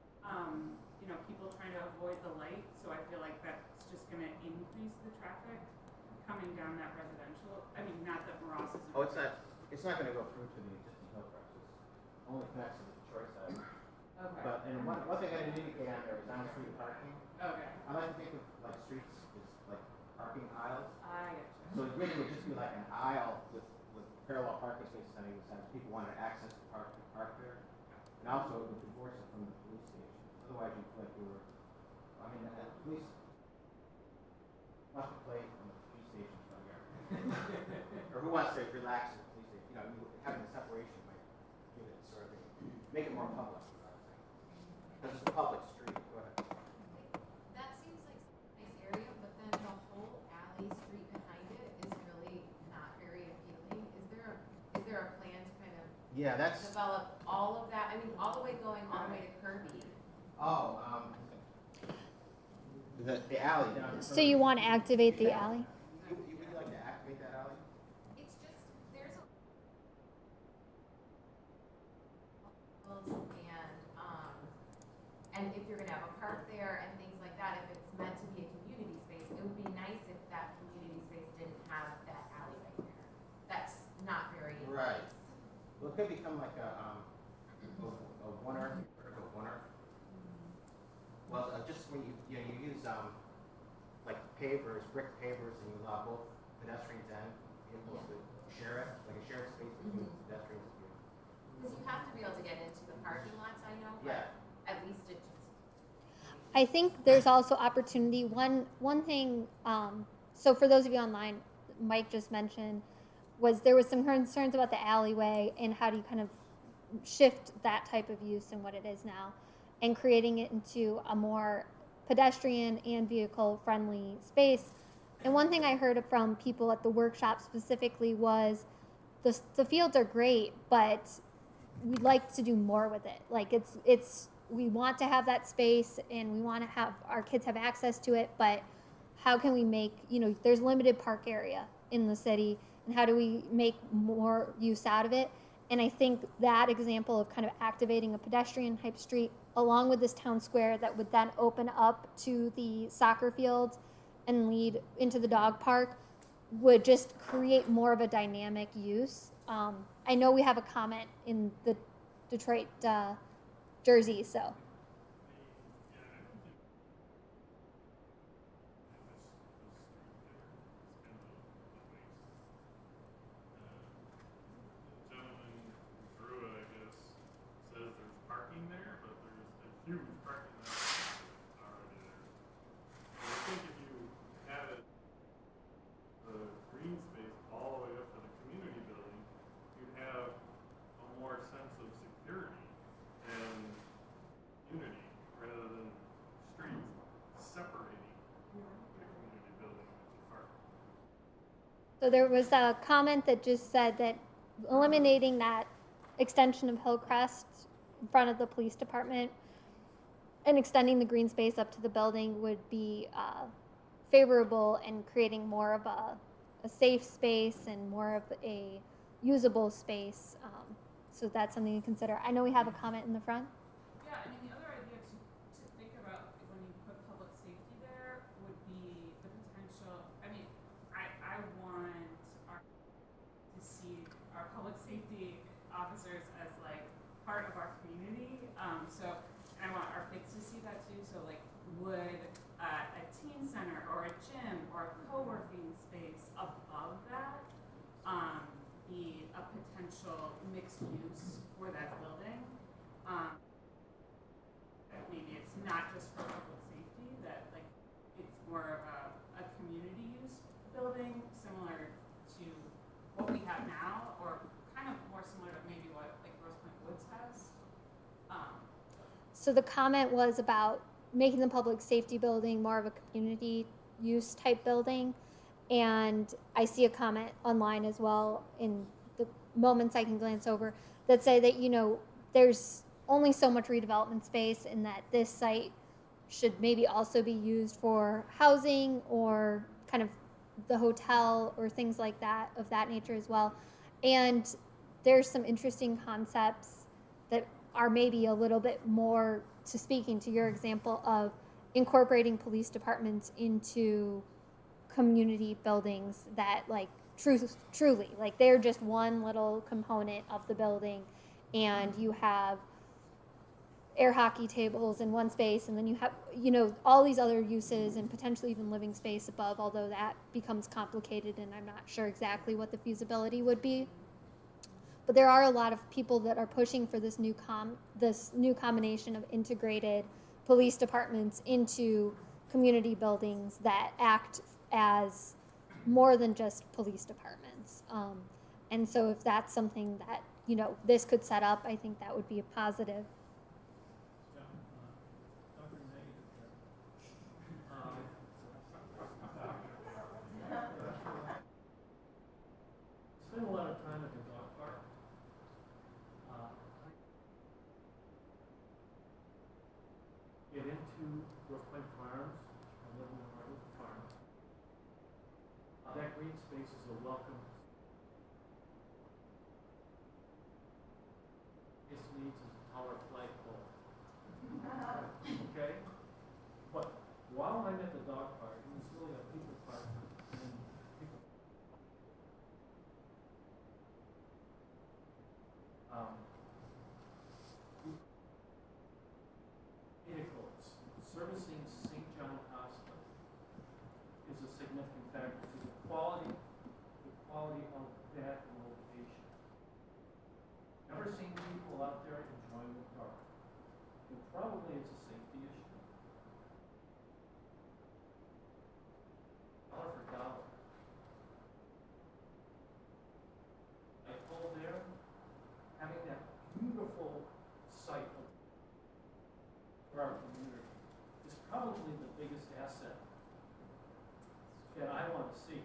People trying to avoid the light, so I feel like that's just going to increase the traffic coming down that residential. I mean, not that Ross is. Oh, it's not going to go through to the existing Hillcrest. It's only connects to the Detroit side. Okay. But one thing I didn't indicate on there is on-street parking. Okay. I like to think of like streets as like parking aisles. I gotcha. So it really would just be like an aisle with parallel parking spaces on either side. People want to access the park there. And also it would divorce it from the police station. Otherwise you feel like the police wants to play from the police station front yard. Or who wants to relax at the police station. Having the separation might give it sort of make it more public. Yeah, that's, develop all of that, I mean, all the way going all the way to Kirby. oh, the alley down. So you want to activate the alley? You would like to activate that alley? It's just, there's a and if you're gonna have a park there and things like that, if it's meant to be a community space, it would be nice if that community space didn't have that alley right there. That's not very Right. nice. Well, it could become like a one earth, vertical one earth. Well, just when you use like pavers, brick pavers, and you allow both pedestrians and vehicles to share it, like a shared space between pedestrians and vehicles. Because you have to be able to get into the parking lots, I know, but Yeah. at least it just. I think there's also opportunity. One thing. So for those of you online, Mike just mentioned was there was some concerns about the alleyway and how do you kind of shift that type of use and what it is now, and creating it into a more pedestrian and vehicle friendly space. And one thing I heard from people at the workshop specifically was the fields are great, but we'd like to do more with it. Like it's we want to have that space and we want to have our kids have access to it, but how can we make, there's limited park area in the city, and how do we make more use out of it? And I think that example of kind of activating a pedestrian type street along with this town square that would then open up to the soccer fields and lead into the dog park would just create more of a dynamic use. I know we have a comment in the Detroit jersey, so. Parking there, but there's a huge parking lot already there. And I think if you had it, the green space all the way up to the community building, you'd have a more sense of security and unity rather than streets separating the community building and the park. So there was a comment that just said that eliminating that extension of Hillcrest in front of the police department and extending the green space up to the building would be favorable and creating more of a safe space and more of a usable space. So that's something to consider. I know we have a comment in the front. Yeah, I mean, the other idea to think about when you put public safety there would be the potential, I mean, I want to see our public safety officers as like part of our community. So I want our kids to see that too. So like, would a teen center or a gym or a co-working space above that be a potential mixed use for that building? Maybe it's not just for public safety, that like it's more of a community use building similar to what we have now, or kind of more similar to maybe what like Grosse Woods has. So the comment was about making the public safety building more of a community use type building. And I see a comment online as well in the moments I can glance over that say that, there's only so much redevelopment space and that this site should maybe also be used for housing or kind of the hotel or things like that of that nature as well. And there's some interesting concepts that are maybe a little bit more to speaking to your example of incorporating police departments into community buildings that like truly like they're just one little component of the building, and you have air hockey tables in one space, and then you have all these other uses and potentially even living space above, although that becomes complicated and I'm not sure exactly what the feasibility would be. But there are a lot of people that are pushing for this new combination of integrated police departments into community buildings that act as more than just police departments. And so if that's something that this could set up, I think that would be a positive. Spend a lot of time at the dog park. to Grosse Pointe Farms. I live in the heart of the farm. That green space is a welcome. Its needs is a taller flagpole. Okay? But while I'm at the dog park, and it's really a people park, and people, vehicles servicing St. John Hospital is a significant factor to the quality of that location. Never seen people out there enjoying the park. And probably it's a safety issue. Dollar for dollar. I told there, having that beautiful site for our community is probably the biggest asset that I want to see.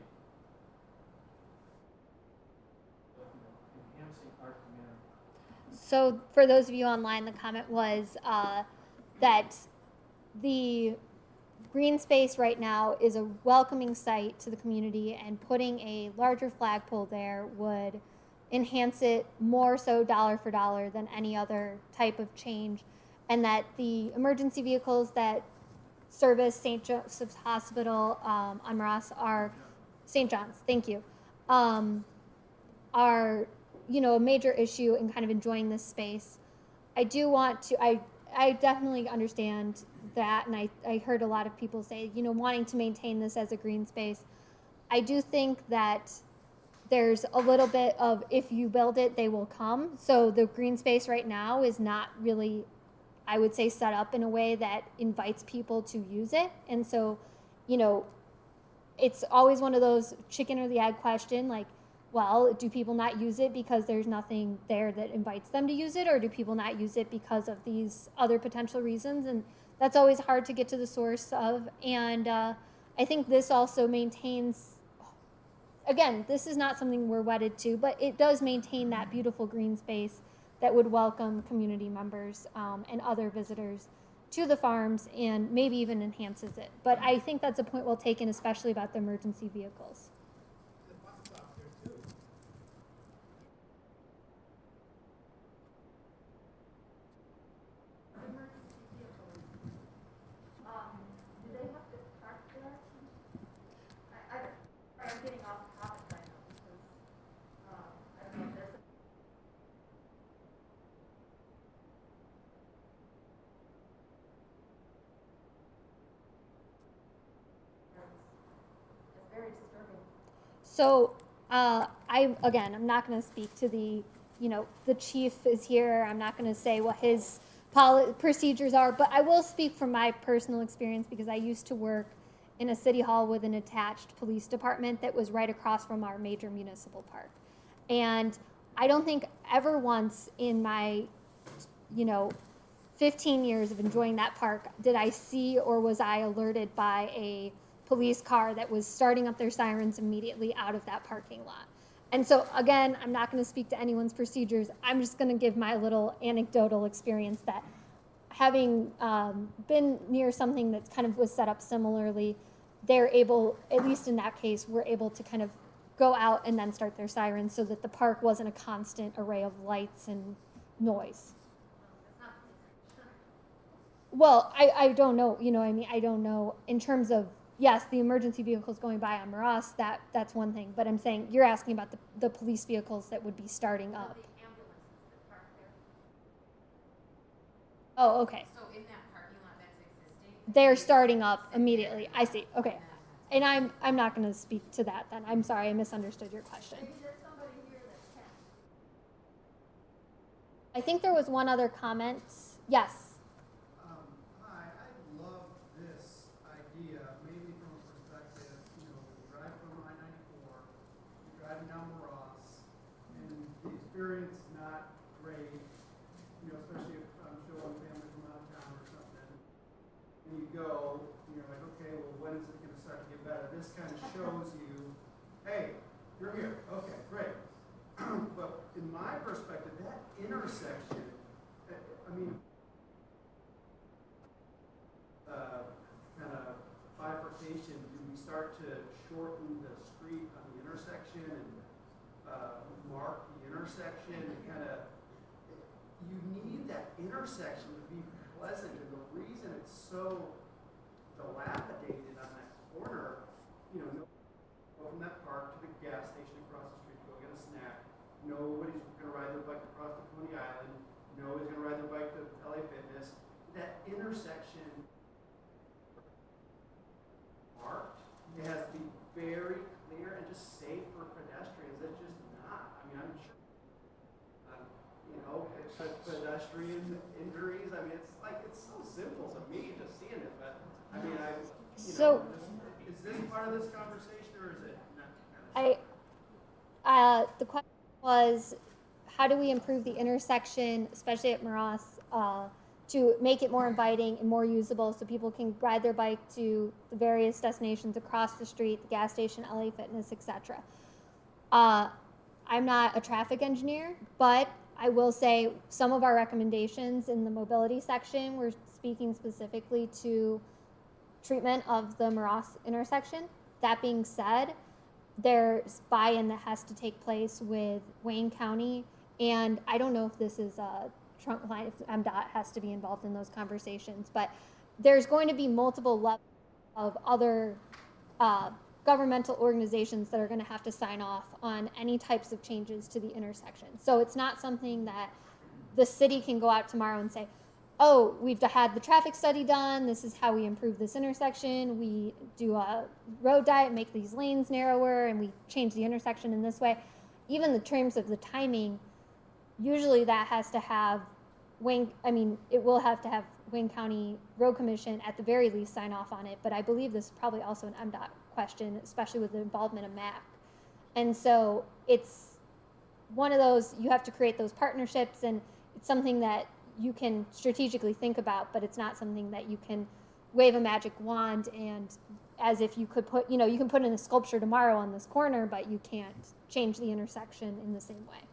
Enhancing our community. So for those of you online, the comment was that the green space right now is a welcoming site to the community, and putting a larger flagpole there would enhance it more so dollar for dollar than any other type of change, and that the emergency vehicles that service St. Joseph's Hospital on Ross are St. John's, thank you, are a major issue in kind of enjoying this space. I do want to, I definitely understand that, and I heard a lot of people say, wanting to maintain this as a green space. I do think that there's a little bit of, if you build it, they will come. So the green space right now is not really, I would say, set up in a way that invites people to use it. And so, it's always one of those chicken or the egg question, like, well, do people not use it because there's nothing there that invites them to use it, or do people not use it because of these other potential reasons? And that's always hard to get to the source of. And I think this also maintains, again, this is not something we're wedded to, but it does maintain that beautiful green space that would welcome community members and other visitors to the farms, and maybe even enhances it. But I think that's a point well taken, especially about the emergency vehicles. Do they have to park there? I'm getting off topic right now because I don't know if there's it's very disturbing. So I'm not going to speak to the chief is here. I'm not going to say what his procedures are, but I will speak from my personal experience, because I used to work in a city hall with an attached police department that was right across from our major municipal park. And I don't think ever once in my 15 years of enjoying that park did I see or was I alerted by a police car that was starting up their sirens immediately out of that parking lot. And so, again, I'm not going to speak to anyone's procedures. I'm just going to give my little anecdotal experience that, having been near something that kind of was set up similarly, they're able, at least in that case, were able to kind of go out and then start their sirens so that the park wasn't a constant array of lights and noise. Well, I don't know, I don't know in terms of, yes, the emergency vehicles going by on Ross, that's one thing. But I'm saying, you're asking about the police vehicles that would be starting up. The ambulances that park there. Oh, okay. So in that parking lot that's existing? They're starting up immediately. I see. Okay. And I'm not going to speak to that then. I'm sorry, I misunderstood your question. Maybe there's somebody here that can. I think there was one other comment. Yes. Hi, I love this idea, maybe from a perspective, you drive from I-94, you're driving down to Ross, and the experience is not great, especially if I'm showing family from out of town or something. And you go, and you're like, okay, well, when is it going to start to get better? This kind of shows you, hey, you're here. Okay, great. But in my perspective, that intersection, I mean, kind of bifurcation, do we start to shorten the street on the intersection and mark the intersection and kind of, you need that intersection to be pleasant, and the reason it's so dilapidated on that corner, you know, go from that park to the gas station across the street, go get a snack. Nobody's gonna ride their bike across to Coney Island. Nobody's gonna ride their bike to LA Fitness. That intersection marked, it has to be very clear and just safe for pedestrians. It's just not. I mean, I'm sure, you know, it's pedestrian injuries. I mean, it's like, it's so simple to me just seeing it, but I mean, So, is this part of this conversation or is it not? The question was, how do we improve the intersection, especially at Marosse, to make it more inviting and more usable so people can ride their bike to the various destinations across the street, the gas station, LA Fitness, etc. I'm not a traffic engineer, but I will say some of our recommendations in the mobility section were speaking specifically to treatment of the Marosse intersection. That being said, there's buy-in that has to take place with Wayne County, and I don't know if this is a trunk line, if MDOT has to be involved in those conversations, but there's going to be multiple levels of other governmental organizations that are going to have to sign off on any types of changes to the intersection. So it's not something that the city can go out tomorrow and say, oh, we've had the traffic study done, this is how we improve this intersection, we do a road diet, make these lanes narrower, and we change the intersection in this way. Even in terms of the timing, usually that has to have it will have to have Wayne County Road Commission at the very least sign off on it, but I believe this is probably also an MDOT question, especially with the involvement of MAC. And so it's one of those, you have to create those partnerships, and it's something that you can strategically think about, but it's not something that you can wave a magic wand and as if you could put, you can put in a sculpture tomorrow on this corner, but you can't change the intersection in the same way.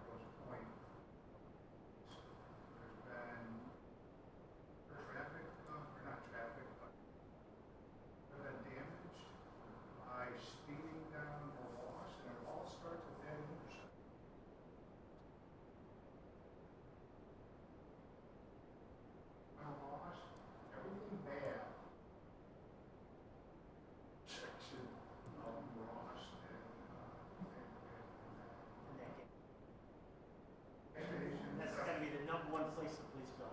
Grosse Pointe, there's been traffic, or not traffic, but been damaged by speeding down or lost, and it all starts at that intersection. Lost, everything bad. Section of Ross That's gotta be the number one place the police go.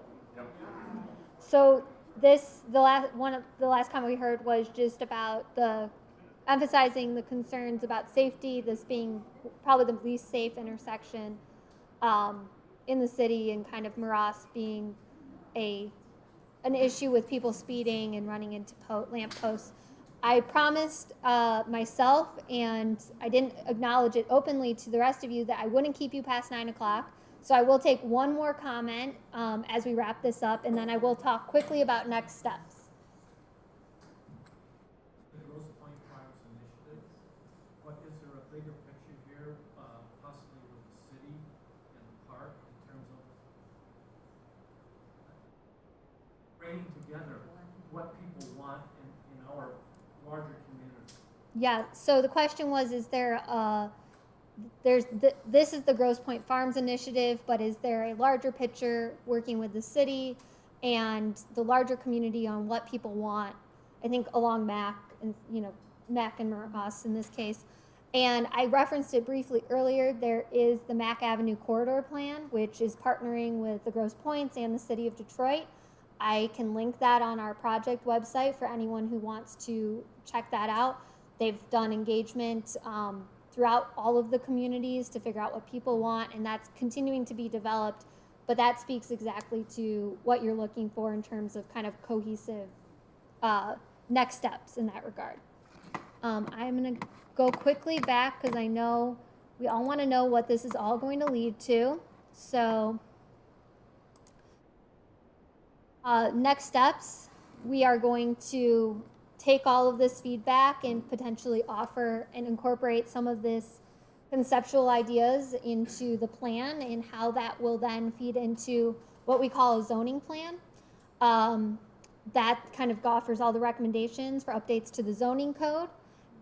So the last comment we heard was just about the emphasizing the concerns about safety, this being probably the least safe intersection in the city, and kind of Marosse being an issue with people speeding and running into lamp posts. I promised myself, and I didn't acknowledge it openly to the rest of you, that I wouldn't keep you past 9 o'clock. So I will take one more comment as we wrap this up, and then I will talk quickly about next steps. The Grosse Pointe Farms Initiative, what is there a bigger picture here, possibly with the city and the park in terms of bringing together what people want in our larger community? Yeah, so the question was, is there this is the Grosse Pointe Farms Initiative, but is there a larger picture working with the city and the larger community on what people want? I think along MAC and MAC and Marosse in this case. And I referenced it briefly earlier. There is the MAC Avenue Corridor Plan, which is partnering with the Grosse Pointes and the City of Detroit. I can link that on our project website for anyone who wants to check that out. They've done engagement throughout all of the communities to figure out what people want, and that's continuing to be developed, but that speaks exactly to what you're looking for in terms of kind of cohesive next steps in that regard. I'm going to go quickly back because I know We all want to know what this is all going to lead to. So next steps, we are going to take all of this feedback and potentially offer and incorporate some of this conceptual ideas into the plan and how that will then feed into what we call a zoning plan. That kind of offers all the recommendations for updates to the zoning code.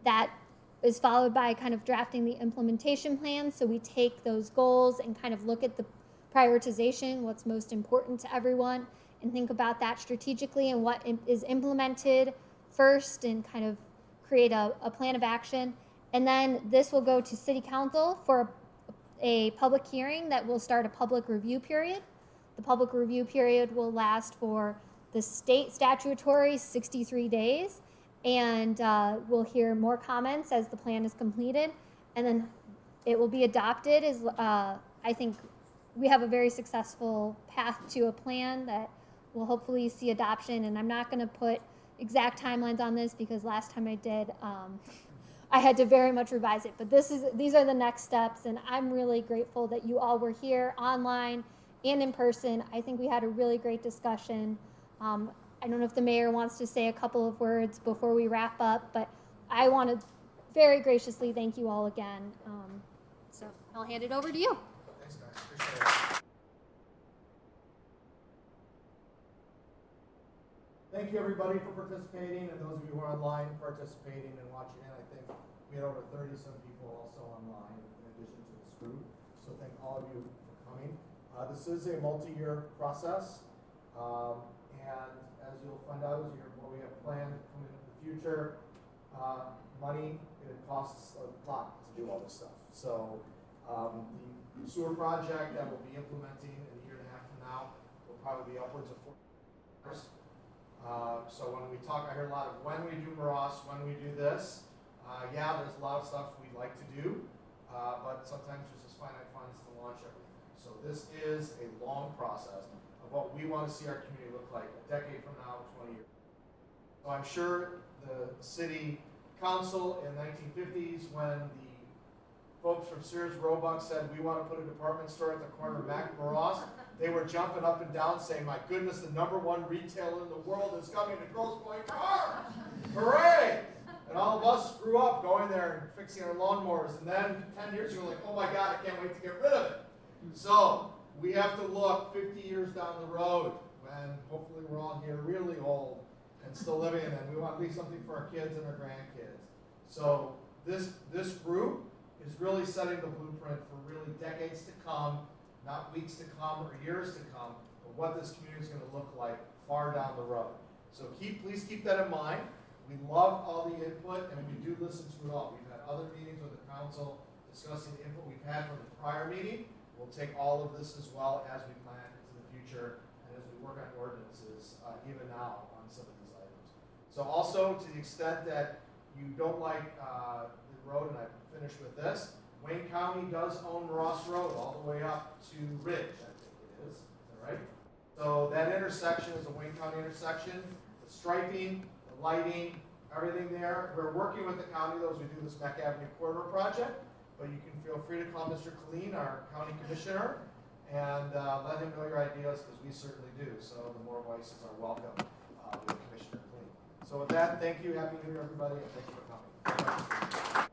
That is followed by kind of drafting the implementation plan. So we take those goals and kind of look at the prioritization, what's most important to everyone, and think about that strategically and what is implemented first and kind of create a plan of action. And then this will go to City Council for a public hearing that will start a public review period. The public review period will last for the state statutory 63 days, and we'll hear more comments as the plan is completed, and then it will be adopted as I think we have a very successful path to a plan that will hopefully see adoption. And I'm not going to put exact timelines on this because last time I did, I had to very much revise it. But these are the next steps, and I'm really grateful that you all were here online and in person. I think we had a really great discussion. I don't know if the mayor wants to say a couple of words before we wrap up, but I want to very graciously thank you all again. So I'll hand it over to you. Thanks, guys. Appreciate it. Thank you, everybody, for participating, and those of you who are online participating and watching in. I think we had over 30-some people also online in addition to this group. So thank all of you for coming. This is a multi-year process, and as you'll find out as you hear what we have planned coming in the future, money, it costs a lot to do all this stuff. So the sewer project that we'll be implementing in a year and a half from now will probably be upwards of $40. So when we talk, I hear a lot of when we do Grosse, when we do this. Yeah, there's a lot of stuff we'd like to do, but sometimes there's just finite funds to launch everything. So this is a long process of what we want to see our community look like a decade from now, 20 years. So I'm sure the city council in the 1950s, when the folks from Sears Roebuck said we want to put a department store at the corner of Mac and Ross, they were jumping up and down saying, my goodness, the #1 retailer in the world is coming to Grosse Pointe Farms. Hooray! And all of us grew up going there and fixing our lawnmowers, and then 10 years ago, like, oh my God, I can't wait to get rid of it. So we have to look 50 years down the road when hopefully we're all here really old and still living, and we want to leave something for our kids and our grandkids. So this group is really setting the blueprint for really decades to come, not weeks to come or years to come, but what this community is going to look like far down the road. So please keep that in mind. We love all the input, and we do listen to it all. We've had other meetings with the council discussing the input we've had from the prior meeting. We'll take all of this as well as we plan into the future and as we work on ordinances even now on some of these items. So also, to the extent that you don't like the road, and I finish with this, Wayne County does own Ross Road all the way up to Ridge, I think it is. Is that right? So that intersection is a Wayne County intersection. The striping, the lighting, everything there. We're working with the county, though, as we do this Mac Avenue Corridor project. But you can feel free to call Mr. Colleen, our county commissioner, and let him know your ideas, because we certainly do. So the more voices are welcome with Commissioner Colleen. So with that, thank you. Happy New Year, everybody, and thanks for coming.